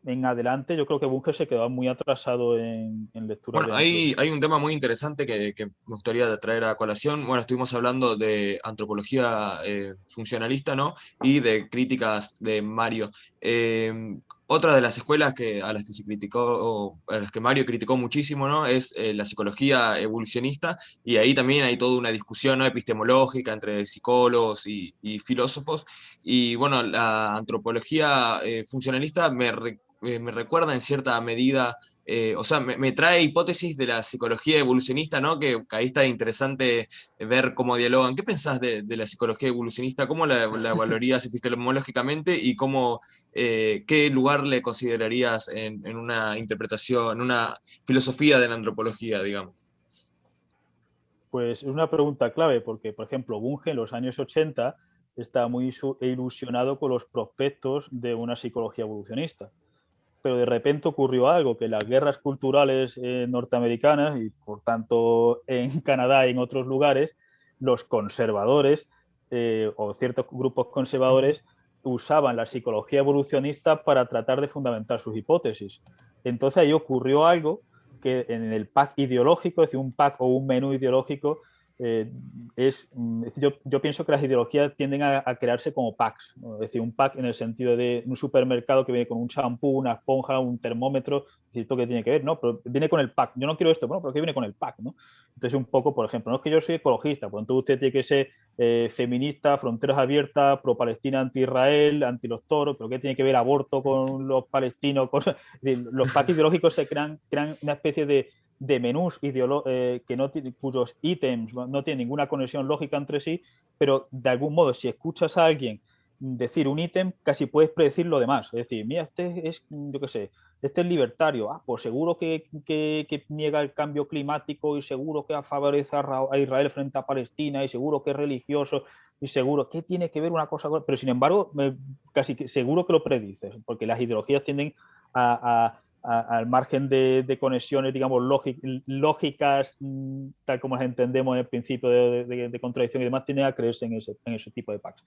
en adelante, yo creo que Bunge se quedó muy atrasado en lecturas Bueno, de hay un tema muy interesante que me gustaría traer a colación. Bueno, estuvimos hablando de antropología funcionalista, ¿no? Y de críticas de Mario. Otra de las escuelas a las que se criticó, o a las que Mario criticó muchísimo, ¿no? Es la psicología evolucionista, y ahí también hay toda una discusión, ¿no?, epistemológica entre psicólogos y filósofos. Y bueno, la antropología funcionalista me recuerda en cierta medida, o sea, me trae hipótesis de la psicología evolucionista, ¿no? Que ahí está interesante ver cómo dialogan. ¿Qué pensás de la psicología evolucionista? ¿Cómo la evaluarías epistemológicamente y qué lugar le considerarías en una interpretación, en una filosofía de la antropología, digamos? Pues es una pregunta clave porque, por ejemplo, Bunge en los años 80 está muy ilusionado con los prospectos de una psicología evolucionista. Pero de repente ocurrió algo, que las guerras culturales norteamericanas y por tanto en Canadá y en otros lugares, los conservadores o ciertos grupos conservadores usaban la psicología evolucionista para tratar de fundamentar sus hipótesis. Entonces ahí ocurrió algo que en el pack ideológico, es decir, un pack o un menú ideológico, yo pienso que las ideologías tienden a crearse como packs, ¿no? Es decir, un pack en el sentido de un supermercado que viene con un champú, una esponja, un termómetro. Es decir, ¿esto qué tiene que ver? No, pero viene con el pack. Yo no quiero esto, bueno, pero ¿qué viene con el pack, no? Entonces, un poco, por ejemplo, no es que yo soy ecologista, pues entonces usted tiene que ser feminista, fronteras abiertas, pro-Palestina, anti-Israel, anti los toros, pero ¿qué tiene que ver aborto con los palestinos? Los packs ideológicos se crean una especie de menús que no cuyos ítems no tienen ninguna conexión lógica entre sí, pero de algún modo, si escuchas a alguien decir un ítem, casi puedes predecir lo demás. Es decir, mira, este es, yo qué sé, este es libertario. Ah, pues seguro que niega el cambio climático y seguro que favorece a Israel frente a Palestina y seguro que es religioso y seguro que tiene que ver una cosa con... Pero sin embargo, casi que seguro que lo predices, porque las ideologías tienden al margen de conexiones, digamos, lógicas, tal como las entendemos en el principio de contradicción y demás, tienden a creerse en ese tipo de packs.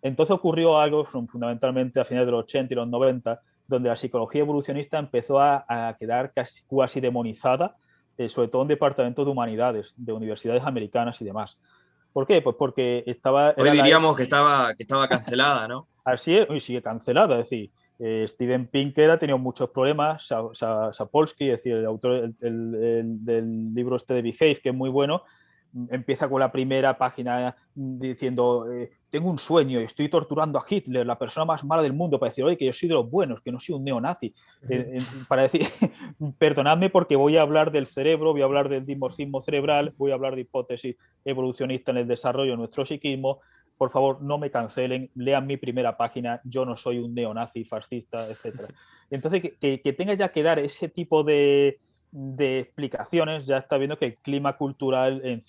Entonces ocurrió algo fundamentalmente a finales de los 80 y los 90, donde la psicología evolucionista empezó a quedar casi demonizada, sobre todo en departamentos de humanidades, de universidades americanas y demás. ¿Por qué? Pues porque Hoy diríamos que estaba cancelada, ¿no? Así es, y sigue cancelada. Es decir, Steven Pinker ha tenido muchos problemas, Sapolsky, es decir, el autor del libro este de Behave, que es muy bueno, empieza con la primera página diciendo tengo un sueño y estoy torturando a Hitler, la persona más mala del mundo, para decir, oye, que yo soy de los buenos, que no soy un neonazi. Para decir, perdonadme porque voy a hablar del cerebro, voy a hablar del dimorfismo cerebral, voy a hablar de hipótesis evolucionista en el desarrollo de nuestro psiquismo. Por favor, no me cancelen, lean mi primera página, yo no soy un neonazi, fascista, etc. Entonces, que tenga ya que dar ese tipo de explicaciones, ya está viendo que el clima cultural en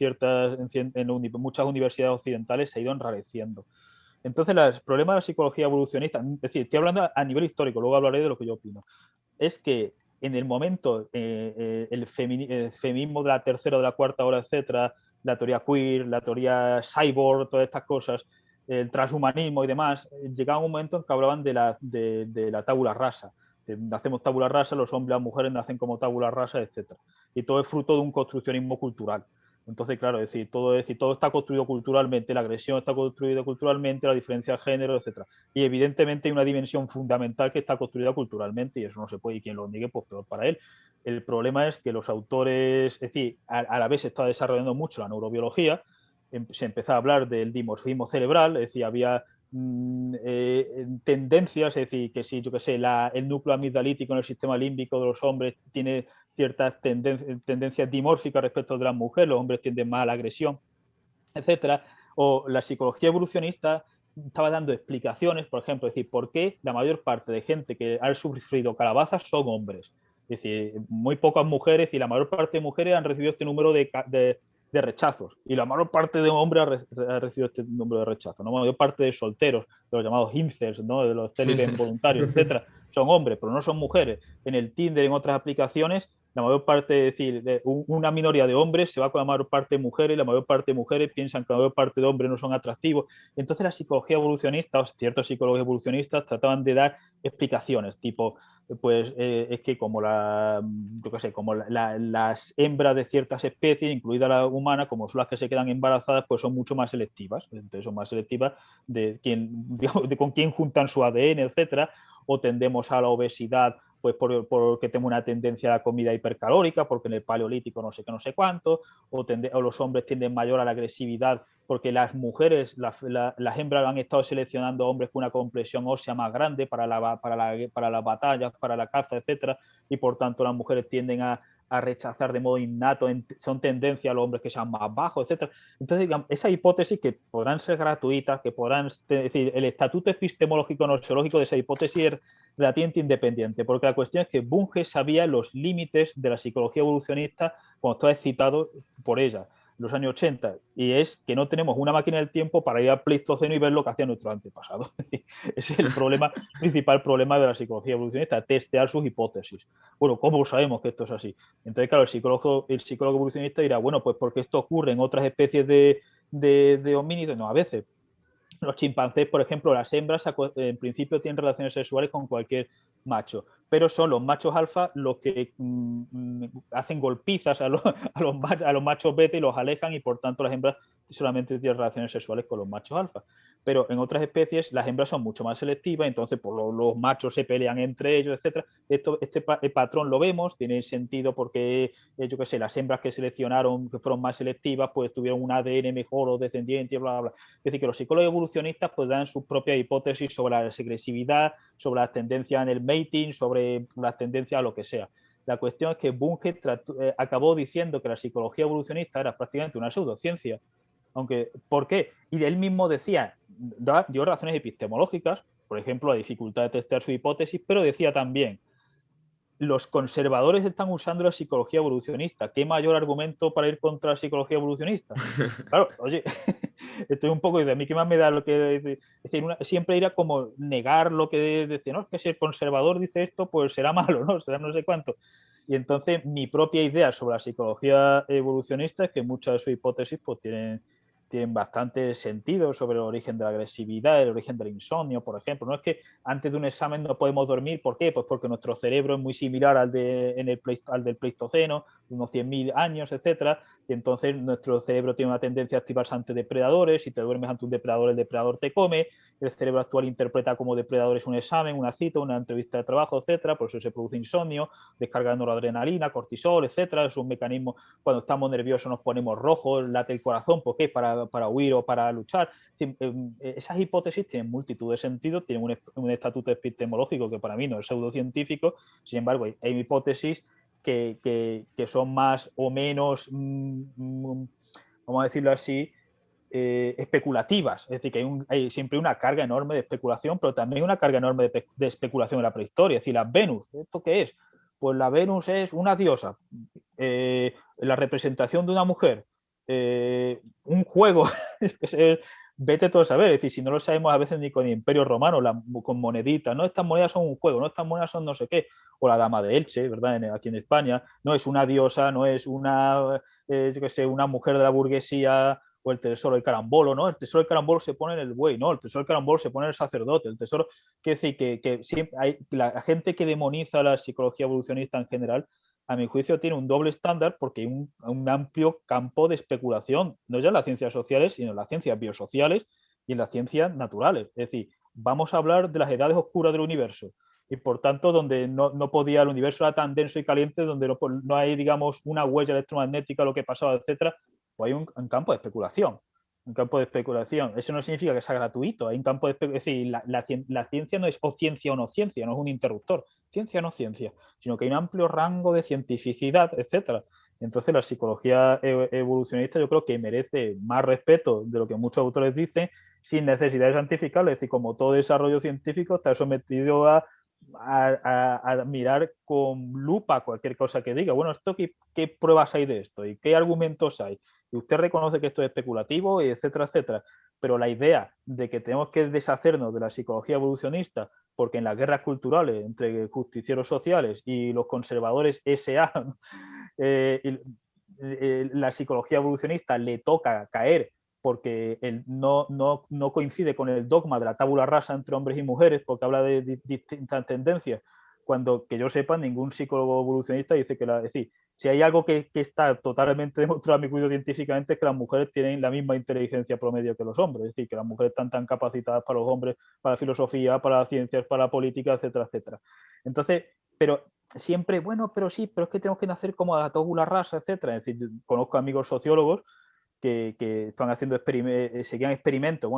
muchas universidades occidentales se ha ido enrareciendo. Entonces, el problema de la psicología evolucionista, es decir, estoy hablando a nivel histórico, luego hablaré de lo que yo opino, es que en el momento el feminismo de la tercera o de la cuarta hora, etcétera, la teoría queer, la teoría cyborg, todas estas cosas, el transhumanismo y demás, llegaba un momento en que hablaban de la tabula rasa. Nacemos tabula rasa, los hombres y las mujeres nacen como tabula rasa, etc. Y todo es fruto de un construccionismo cultural. Entonces, claro, es decir, todo está construido culturalmente, la agresión está construida culturalmente, la diferencia de género, etc. Y evidentemente hay una dimensión fundamental que está construida culturalmente y eso no se puede, y quien lo niegue, pues peor para él. El problema es que los autores, es decir, a la vez se está desarrollando mucho la neurobiología, se empezó a hablar del dimorfismo cerebral, es decir, había tendencias, es decir, que si, yo qué sé, el núcleo amigdalítico en el sistema límbico de los hombres tiene ciertas tendencias dimórficas respecto de las mujeres, los hombres tienden más a la agresión, etcétera. O la psicología evolucionista estaba dando explicaciones, por ejemplo, es decir, por qué la mayor parte de gente que ha sufrido calabazas son hombres. Es decir, muy pocas mujeres y la mayor parte de mujeres han recibido este número de rechazos y la mayor parte de hombres ha recibido este número de rechazos, ¿no? La mayor parte de solteros, de los llamados incels, ¿no? De los célibes involuntarios, etcétera, son hombres, pero no son mujeres. En el Tinder, en otras aplicaciones, la mayor parte, es decir, una minoría de hombres se va con la mayor parte de mujeres, la mayor parte de mujeres piensan que la mayor parte de hombres no son atractivos. Entonces la psicología evolucionista, o ciertos psicólogos evolucionistas, trataban de dar explicaciones, tipo, pues es que como yo qué sé, como las hembras de ciertas especies, incluida la humana, como son las que se quedan embarazadas, pues son mucho más selectivas. Entonces son más selectivas de con quién juntan su ADN, etcétera, o tendemos a la obesidad pues porque tengo una tendencia a la comida hipercalórica, porque en el paleolítico no sé qué, no sé cuánto, o los hombres tienden mayor a la agresividad porque las mujeres, las hembras han estado seleccionando hombres con una compresión ósea más grande para las batallas, para la caza, etcétera, y por tanto las mujeres tienden a rechazar de modo innato, son tendencia a los hombres que sean más bajos, etcétera. Entonces, digamos, esa hipótesis que podrán ser gratuitas, que podrán, es decir, el estatuto epistemológico nosológico de esa hipótesis es relativamente independiente, porque la cuestión es que Bunge sabía los límites de la psicología evolucionista cuando estaba excitado por ella, los años 80, y es que no tenemos una máquina del tiempo para ir al Pleistoceno y ver lo que hacían nuestros antepasados. Ese es el principal problema de la psicología evolucionista, testear sus hipótesis. Bueno, ¿cómo sabemos que esto es así? Entonces, claro, el psicólogo evolucionista dirá, bueno, pues porque esto ocurre en otras especies de homínidos, no, a veces. Los chimpancés, por ejemplo, las hembras en principio tienen relaciones sexuales con cualquier macho, pero son los machos alfa los que hacen golpizas a los machos beta y los alejan y por tanto las hembras solamente tienen relaciones sexuales con los machos alfa. Pero en otras especies las hembras son mucho más selectivas, entonces pues, los machos se pelean entre ellos, etc. Este patrón lo vemos, tiene sentido porque, yo qué sé, las hembras que seleccionaron, que fueron más selectivas, pues tuvieron un ADN mejor o descendiente, bla, bla, bla. Es decir, que los psicólogos evolucionistas pues, dan sus propias hipótesis sobre la agresividad, sobre las tendencias en el mating, sobre las tendencias a lo que sea. La cuestión es que Bunge acabó diciendo que la psicología evolucionista era prácticamente una pseudociencia. Aunque, ¿por qué? Y él mismo decía, dio razones epistemológicas, por ejemplo, la dificultad de testear su hipótesis, pero decía también, los conservadores están usando la psicología evolucionista. ¿Qué mayor argumento para ir contra la psicología evolucionista? Claro, oye, estoy un poco, de a mí qué más me da lo que... Es decir, siempre irá como negar lo que decir, no, es que si el conservador dice esto, pues será malo, ¿no? Será no sé cuánto. Y entonces mi propia idea sobre la psicología evolucionista es que muchas de sus hipótesis pues tienen bastante sentido sobre el origen de la agresividad, el origen del insomnio, por ejemplo. No es que antes de un examen no podemos dormir, ¿por qué? Pues porque nuestro cerebro es muy similar al del Pleistoceno, unos 100.000 años, etcétera, y entonces nuestro cerebro tiene una tendencia a activarse ante depredadores, si te duermes ante un depredador, el depredador te come, el cerebro actual interpreta como depredadores un examen, una cita, una entrevista de trabajo, etcétera, por eso se produce insomnio, descarga de noradrenalina, cortisol, etcétera, es un mecanismo, cuando estamos nerviosos nos ponemos rojos, late el corazón, ¿por qué? Para huir o para luchar. Esas hipótesis tienen multitud de sentidos, tienen un estatuto epistemológico que para mí no es pseudocientífico, sin embargo hay hipótesis que son más o menos, vamos a decirlo así, especulativas. Es decir, que hay siempre una carga enorme de especulación, pero también una carga enorme de especulación en la prehistoria. Es decir, la Venus, ¿esto qué es? Pues la Venus es una diosa, la representación de una mujer, un juego, vete todo a saber, es decir, si no lo sabemos a veces ni con el Imperio Romano, con moneditas, no, estas monedas son un juego, no, estas monedas son no sé qué, o la Dama de Elche, ¿verdad? Aquí en España, no es una diosa, no es yo qué sé, una mujer de la burguesía, o el tesoro del carambolo, ¿no? El tesoro del carambolo se pone en el buey, ¿no? El tesoro del carambolo se pone en el sacerdote, el tesoro, quiere decir que siempre hay, la gente que demoniza la psicología evolucionista en general, a mi juicio tiene un doble estándar porque hay un amplio campo de especulación, no ya en las ciencias sociales, sino en las ciencias biosociales y en las ciencias naturales. Es decir, vamos a hablar de las edades oscuras del universo y por tanto donde no podía, el universo era tan denso y caliente, donde no hay, digamos, una huella electromagnética, lo que pasaba, etcétera, pues hay un campo de especulación. Un campo de especulación. Eso no significa que sea gratuito. Hay un campo de especulación. Es decir, la ciencia no es o ciencia o no ciencia, no es un interruptor. Ciencia o no ciencia, sino que hay un amplio rango de cientificidad, etcétera. Entonces la psicología evolucionista yo creo que merece más respeto de lo que muchos autores dicen, sin necesidad de santificarlo. Es decir, como todo desarrollo científico está sometido a mirar con lupa cualquier cosa que diga. Bueno, ¿esto qué pruebas hay de esto? ¿Y qué argumentos hay? Y usted reconoce que esto es especulativo, etcétera, etcétera. Pero la idea de que tenemos que deshacernos de la psicología evolucionista porque en las guerras culturales entre justicieros sociales y los conservadores SA, la psicología evolucionista le toca caer porque no coincide con el dogma de la tabula rasa entre hombres y mujeres, porque habla de distintas tendencias, cuando que yo sepa ningún psicólogo evolucionista dice que es decir, si hay algo que está totalmente demostrado a mi juicio científicamente es que las mujeres tienen la misma inteligencia promedio que los hombres, es decir, que las mujeres están tan capacitadas para los hombres, para la filosofía, para las ciencias, para la política, etcétera, etcétera. Entonces, pero siempre, bueno, pero sí, pero es que tenemos que nacer como a la tabula rasa, etcétera. Es decir, conozco amigos sociólogos que están haciendo seguían experimentos,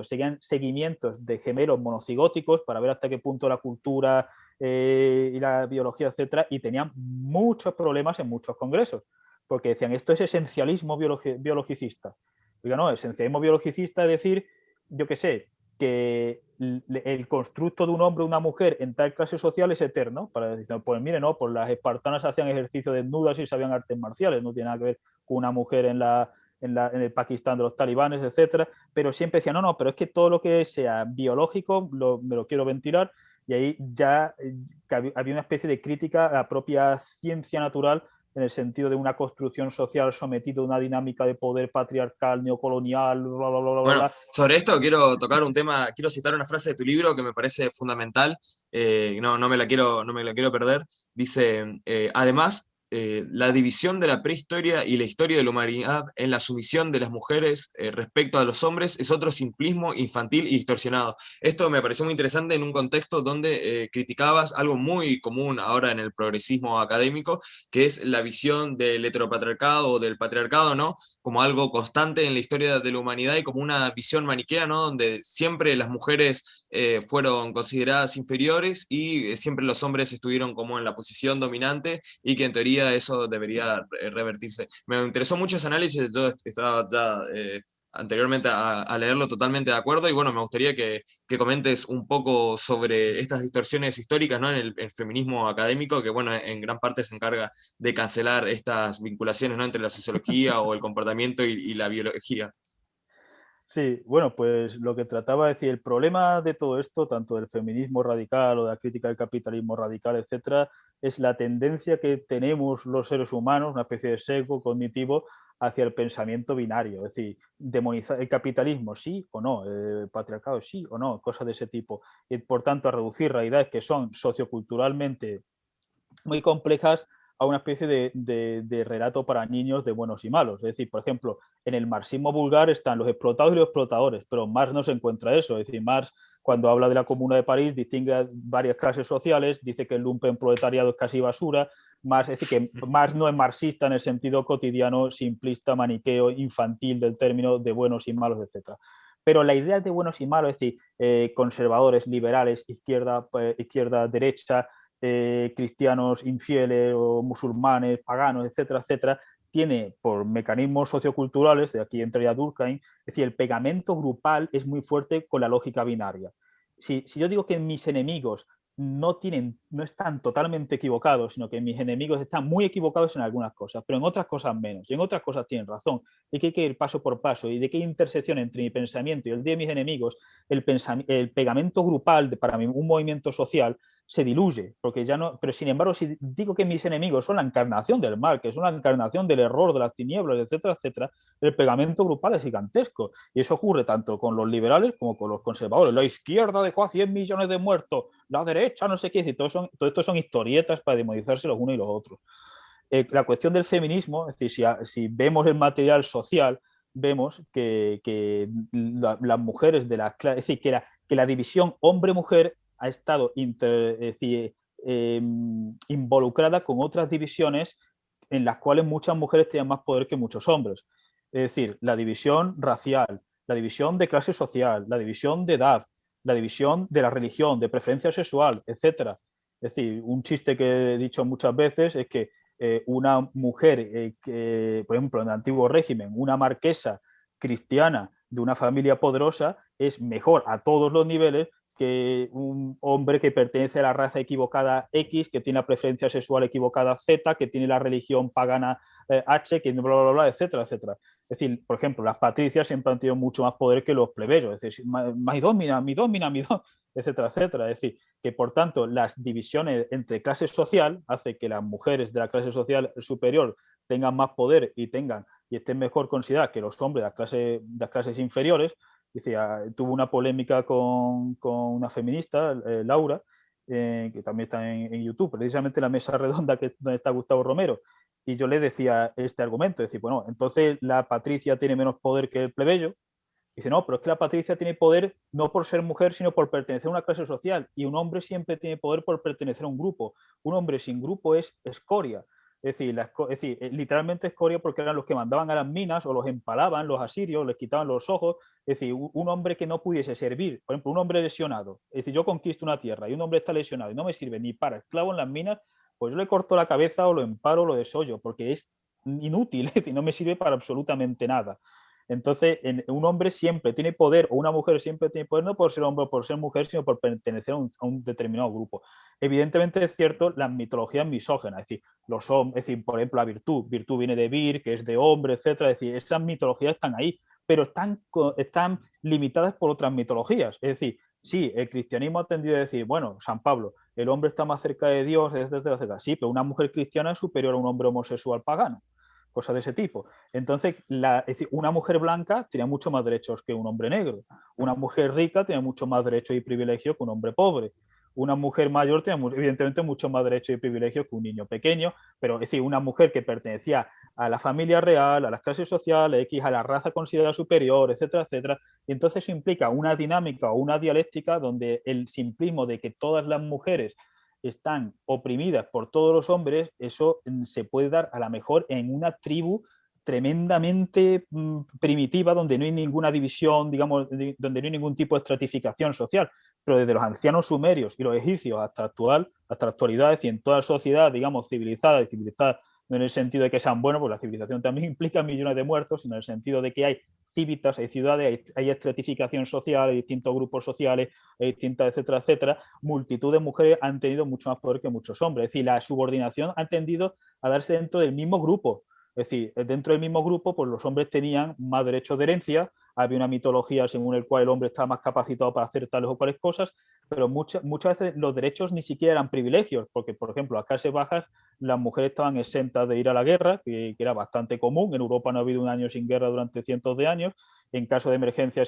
seguían seguimientos de gemelos monocigóticos para ver hasta qué punto la cultura y la biología, etcétera, y tenían muchos problemas en muchos congresos, porque decían, esto es esencialismo biologicista. Oiga, no, esencialismo biologicista es decir, yo qué sé, que el constructo de un hombre o una mujer en tal clase social es eterno. Para decir, pues mire, no, pues las espartanas hacían ejercicio desnudas y sabían artes marciales, no tiene nada que ver con una mujer en el Pakistán de los talibanes, etcétera, pero siempre decía, no, pero es que todo lo que sea biológico me lo quiero ventilar, y ahí ya había una especie de crítica a la propia ciencia natural en el sentido de una construcción social sometida a una dinámica de poder patriarcal, neocolonial, bla, bla, bla, bla, Bueno, bla. sobre esto quiero tocar un tema, quiero citar una frase de tu libro que me parece fundamental, no me la quiero perder. Dice, además, la división de la prehistoria y la historia de la humanidad en la sumisión de las mujeres respecto a los hombres es otro simplismo infantil y distorsionado. Esto me pareció muy interesante en un contexto donde criticabas algo muy común ahora en el progresismo académico, que es la visión del heteropatriarcado o del patriarcado, ¿no? Como algo constante en la historia de la humanidad y como una visión maniquea, ¿no? Donde siempre las mujeres fueron consideradas inferiores y siempre los hombres estuvieron como en la posición dominante y que en teoría eso debería revertirse. Me interesó mucho ese análisis, yo estaba ya anteriormente a leerlo totalmente de acuerdo y bueno, me gustaría que comentes un poco sobre estas distorsiones históricas, ¿no? En el feminismo académico, que bueno, en gran parte se encarga de cancelar estas vinculaciones, ¿no? Entre la sociología o el comportamiento y la biología. Sí, bueno, pues lo que trataba de decir, el problema de todo esto, tanto del feminismo radical o de la crítica del capitalismo radical, etcétera, es la tendencia que tenemos los seres humanos, una especie de sesgo cognitivo hacia el pensamiento binario, es decir, demonizar el capitalismo sí o no, el patriarcado sí o no, cosas de ese tipo, y por tanto a reducir realidades que son socioculturalmente muy complejas a una especie de relato para niños de buenos y malos. Es decir, por ejemplo, en el marxismo vulgar están los explotados y los explotadores, pero Marx no se encuentra eso. Es decir, Marx, cuando habla de la Comuna de París, distingue varias clases sociales, dice que el lumpenproletariado es casi basura. Marx, es decir, que Marx no es marxista en el sentido cotidiano, simplista, maniqueo, infantil del término de buenos y malos, etc. Pero la idea de buenos y malos, es decir, conservadores, liberales, izquierda, derecha, cristianos infieles o musulmanes, paganos, etcétera, etcétera, tiene por mecanismos socioculturales, de aquí entraría Durkheim, es decir, el pegamento grupal es muy fuerte con la lógica binaria. Si yo digo que mis enemigos no están totalmente equivocados, sino que mis enemigos están muy equivocados en algunas cosas, pero en otras cosas menos, y en otras cosas tienen razón, y que hay que ir paso por paso, y de qué intersección entre mi pensamiento y el de mis enemigos, el pegamento grupal para un movimiento social se diluye, porque ya no, pero sin embargo, si digo que mis enemigos son la encarnación del mal, que son la encarnación del error, de las tinieblas, etcétera, etcétera, el pegamento grupal es gigantesco. Y eso ocurre tanto con los liberales como con los conservadores. La izquierda dejó a 100 millones de muertos, la derecha no sé qué, y todo esto son historietas para demonizarse los unos y los otros. La cuestión del feminismo, es decir, si vemos el material social, vemos que las mujeres de la clase, es decir, que la división hombre-mujer ha estado involucrada con otras divisiones en las cuales muchas mujeres tenían más poder que muchos hombres. Es decir, la división racial, la división de clase social, la división de edad, la división de la religión, de preferencia sexual, etc. Es decir, un chiste que he dicho muchas veces es que una mujer, que, por ejemplo, en el antiguo régimen, una marquesa cristiana de una familia poderosa es mejor a todos los niveles que un hombre que pertenece a la raza equivocada X, que tiene la preferencia sexual equivocada Z, que tiene la religión pagana H, que bla, bla, bla, etcétera, etcétera. Es decir, por ejemplo, las patricias siempre han tenido mucho más poder que los plebeyos, es decir, mi domina, etcétera, etcétera. Es decir, que por tanto las divisiones entre clases social hace que las mujeres de la clase social superior tengan más poder y estén mejor consideradas que los hombres de las clases inferiores. Decía, tuvo una polémica con una feminista, Laura, que también está en YouTube, precisamente la mesa redonda donde está Gustavo Romero. Y yo le decía este argumento, decir, bueno, entonces la Patricia tiene menos poder que el plebeyo. Dice, no, pero es que la Patricia tiene poder no por ser mujer, sino por pertenecer a una clase social. Y un hombre siempre tiene poder por pertenecer a un grupo. Un hombre sin grupo es escoria. Es decir, literalmente escoria porque eran los que mandaban a las minas o los empalaban, los asirios, les quitaban los ojos. Es decir, un hombre que no pudiese servir, por ejemplo, un hombre lesionado. Es decir, yo conquisto una tierra y un hombre está lesionado y no me sirve ni para esclavo en las minas, pues yo le corto la cabeza o lo emparo o lo desollo porque es inútil, es decir, no me sirve para absolutamente nada. Entonces, un hombre siempre tiene poder, o una mujer siempre tiene poder, no por ser hombre o por ser mujer, sino por pertenecer a un determinado grupo. Evidentemente es cierto las mitologías misógenas, es decir, es decir, por ejemplo, la virtud viene de vir, que es de hombre, etcétera. Es decir, esas mitologías están ahí, pero están limitadas por otras mitologías. Es decir, sí, el cristianismo ha tendido a decir, bueno, San Pablo, el hombre está más cerca de Dios, etcétera, etcétera. Sí, pero una mujer cristiana es superior a un hombre homosexual pagano, cosas de ese tipo. Entonces, es decir, una mujer blanca tiene mucho más derechos que un hombre negro. Una mujer rica tiene mucho más derechos y privilegios que un hombre pobre. Una mujer mayor tiene, evidentemente, mucho más derechos y privilegios que un niño pequeño, pero es decir, una mujer que pertenecía a la familia real, a las clases sociales, X, a la raza considerada superior, etcétera, etcétera. Y entonces eso implica una dinámica o una dialéctica donde el simplismo de que todas las mujeres están oprimidas por todos los hombres, eso se puede dar a lo mejor en una tribu tremendamente primitiva, donde no hay ninguna división, digamos, donde no hay ningún tipo de estratificación social. Pero desde los ancianos sumerios y los egipcios hasta la actualidad, es decir, en toda sociedad, digamos, civilizada, y civilizada no en el sentido de que sean buenos, pues la civilización también implica millones de muertos, sino en el sentido de que hay cívitas, hay ciudades, hay estratificación social, hay distintos grupos sociales, hay distintas, etcétera, etcétera. Multitud de mujeres han tenido mucho más poder que muchos hombres. Es decir, la subordinación ha tendido a darse dentro del mismo grupo. Es decir, dentro del mismo grupo, pues los hombres tenían más derechos de herencia, había una mitología según el cual el hombre estaba más capacitado para hacer tales o cuales cosas, pero muchas veces los derechos ni siquiera eran privilegios, porque, por ejemplo, a clases bajas las mujeres estaban exentas de ir a la guerra, que era bastante común. En Europa no ha habido un año sin guerra durante cientos de años. En caso de emergencia,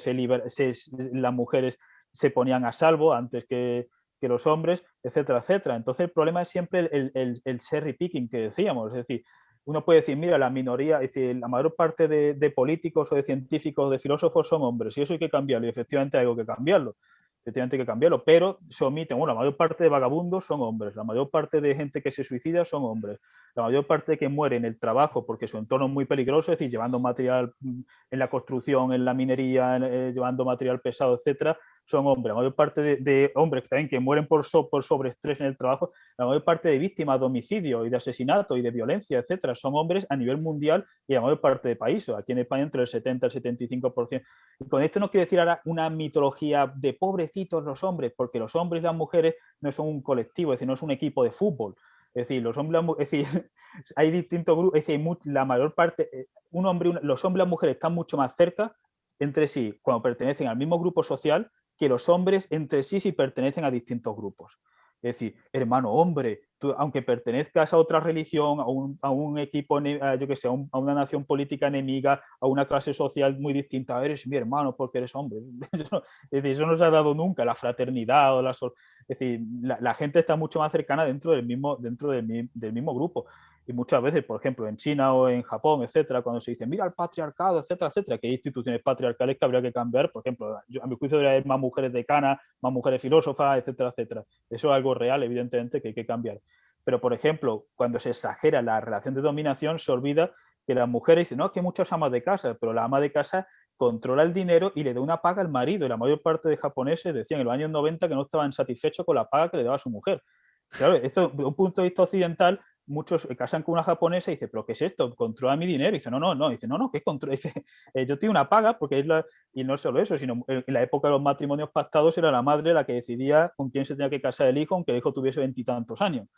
las mujeres se ponían a salvo antes que los hombres, etcétera, etcétera. Entonces, el problema es siempre el cherry picking que decíamos, es decir, uno puede decir, mira, la minoría, es decir, la mayor parte de políticos o de científicos o de filósofos son hombres, y eso hay que cambiarlo, y efectivamente hay que cambiarlo. Efectivamente hay que cambiarlo, pero se omiten, bueno, la mayor parte de vagabundos son hombres, la mayor parte de gente que se suicida son hombres, la mayor parte de que muere en el trabajo porque su entorno es muy peligroso, es decir, llevando material en la construcción, en la minería, llevando material pesado, etcétera, son hombres. La mayor parte de hombres también que mueren por sobreestrés en el trabajo, la mayor parte de víctimas de homicidio y de asesinato y de violencia, etcétera, son hombres a nivel mundial y la mayor parte de países. Aquí en España entre el 70 y el 75%. Y con esto no quiero decir ahora una mitología de pobrecitos los hombres, porque los hombres y las mujeres no son un colectivo, es decir, no es un equipo de fútbol. Es decir, los hombres, es decir, hay distintos grupos, es decir, la mayor parte, los hombres y las mujeres están mucho más cerca entre sí cuando pertenecen al mismo grupo social que los hombres entre sí si pertenecen a distintos grupos. Es decir, hermano hombre, tú, aunque pertenezcas a otra religión, a un equipo, yo que sé, a una nación política enemiga, a una clase social muy distinta, eres mi hermano porque eres hombre. Es decir, eso no se ha dado nunca, la fraternidad o es decir, la gente está mucho más cercana dentro del mismo grupo. Y muchas veces, por ejemplo, en China o en Japón, etcétera, cuando se dice, mira el patriarcado, etcétera, etcétera, que hay instituciones patriarcales que habría que cambiar, por ejemplo, a mi juicio debería haber más mujeres decanas, más mujeres filósofas, etcétera, etcétera. Eso es algo real, evidentemente, que hay que cambiar. Pero, por ejemplo, cuando se exagera la relación de dominación, se olvida que las mujeres dicen, no, es que hay muchas amas de casa, pero la ama de casa controla el dinero y le da una paga al marido. Y la mayor parte de japoneses decían en los años 90 que no estaban satisfechos con la paga que le daba a su mujer. Claro, esto, de un punto de vista occidental, muchos casan con una japonesa y dice, ¿pero qué es esto? Controla mi dinero. Y dice, no. Dice, no, ¿qué controla? Dice, yo tengo una paga porque es la... Y no solo eso, sino en la época de los matrimonios pactados era la madre la que decidía con quién se tenía que casar el hijo, aunque el hijo tuviese 20 y tantos años.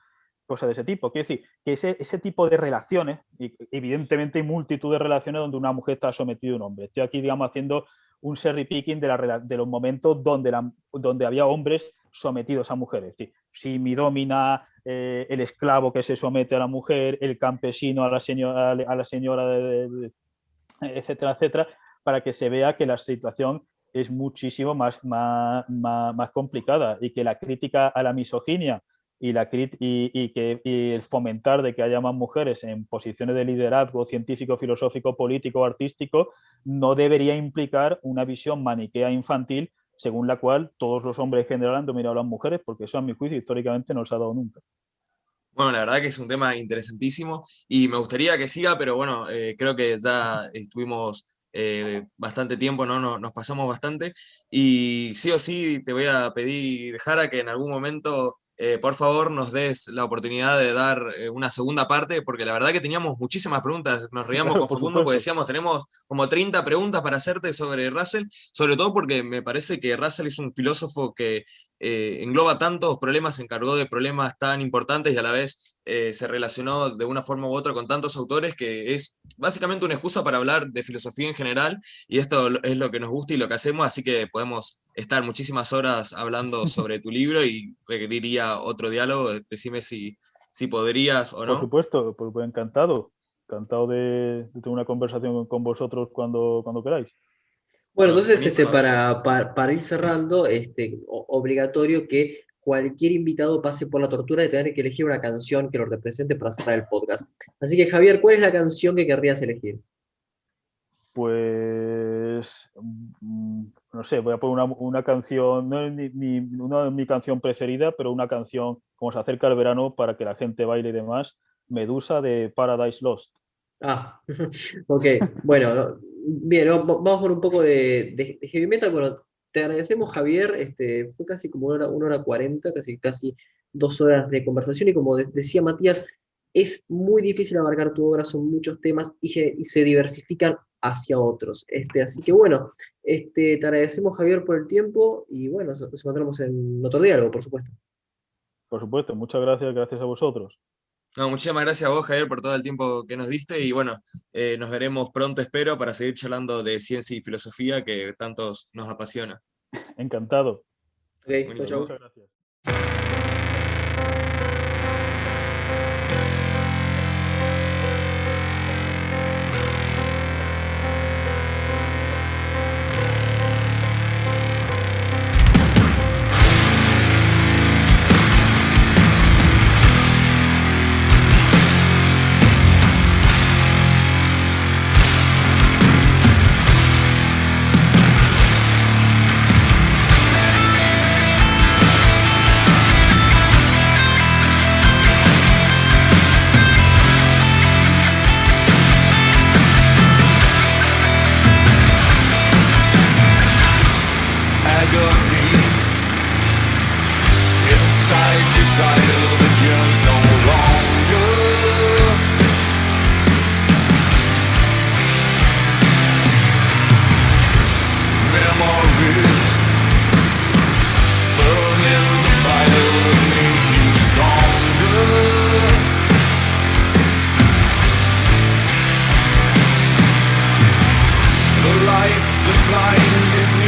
Cosas de ese tipo. Quiero decir, que ese tipo de relaciones, y evidentemente hay multitud de relaciones donde una mujer está sometida a un hombre. Estoy aquí, digamos, haciendo un cherry picking de los momentos donde había hombres sometidos a mujeres. Es decir, si mi domina, el esclavo que se somete a la mujer, el campesino a la señora etcétera, etcétera, para que se vea que la situación es muchísimo más complicada y que la crítica a la misoginia y el fomentar de que haya más mujeres en posiciones de liderazgo científico, filosófico, político, artístico, no debería implicar una visión maniquea infantil según la cual todos los hombres en general han dominado a las mujeres, porque eso a mi juicio históricamente no se ha dado nunca. Bueno, la verdad que es un tema interesantísimo y me gustaría que siga, pero bueno, creo que ya estuvimos bastante tiempo, ¿no? Nos pasamos bastante y sí o sí te voy a pedir, Jara, que en algún momento, por favor, nos des la oportunidad de dar una segunda parte, porque la verdad que teníamos muchísimas preguntas, nos reíamos Claro, con Facundo porque decíamos, tenemos como 30 preguntas para hacerte sobre Russell, sobre todo porque me parece que Russell es un filósofo que engloba tantos problemas, se encargó de problemas tan importantes y a la vez se relacionó de una forma u otra con tantos autores que es básicamente una excusa para hablar de filosofía en general y esto es lo que nos gusta y lo que hacemos, así que podemos estar muchísimas horas hablando sobre tu libro y requeriría otro diálogo. Decime si podrías o no. Por supuesto, pues encantado de tener una conversación con vosotros cuando queráis. Bueno, entonces para ir cerrando, obligatorio que cualquier invitado pase por la tortura de tener que elegir una canción que lo represente para cerrar el podcast. Así que, Javier, ¿cuál es la canción que querrías elegir? Pues, no sé, voy a poner una canción, no es una de mi canción preferida, pero una canción, como se acerca el verano, para que la gente baile y demás, Medusa de Paradise Lost. Ah, ok, bueno, bien, vamos por un poco de heavy metal. Bueno, te agradecemos, Javier, fue casi como 1 hora 40, casi 2 horas de conversación y como decía Matías, es muy difícil abarcar tu obra, son muchos temas y se diversifican hacia otros. Así que bueno, te agradecemos, Javier, por el tiempo y bueno, nos encontramos en otro diálogo, por supuesto. Por supuesto, muchas gracias a vosotros. No, muchísimas gracias a vos, Javier, por todo el tiempo que nos diste y bueno, nos veremos pronto, espero, para seguir charlando de ciencia y filosofía que tantos nos apasiona. Encantado. Okay, buenísimo. Muchas gracias. Life that blinded me.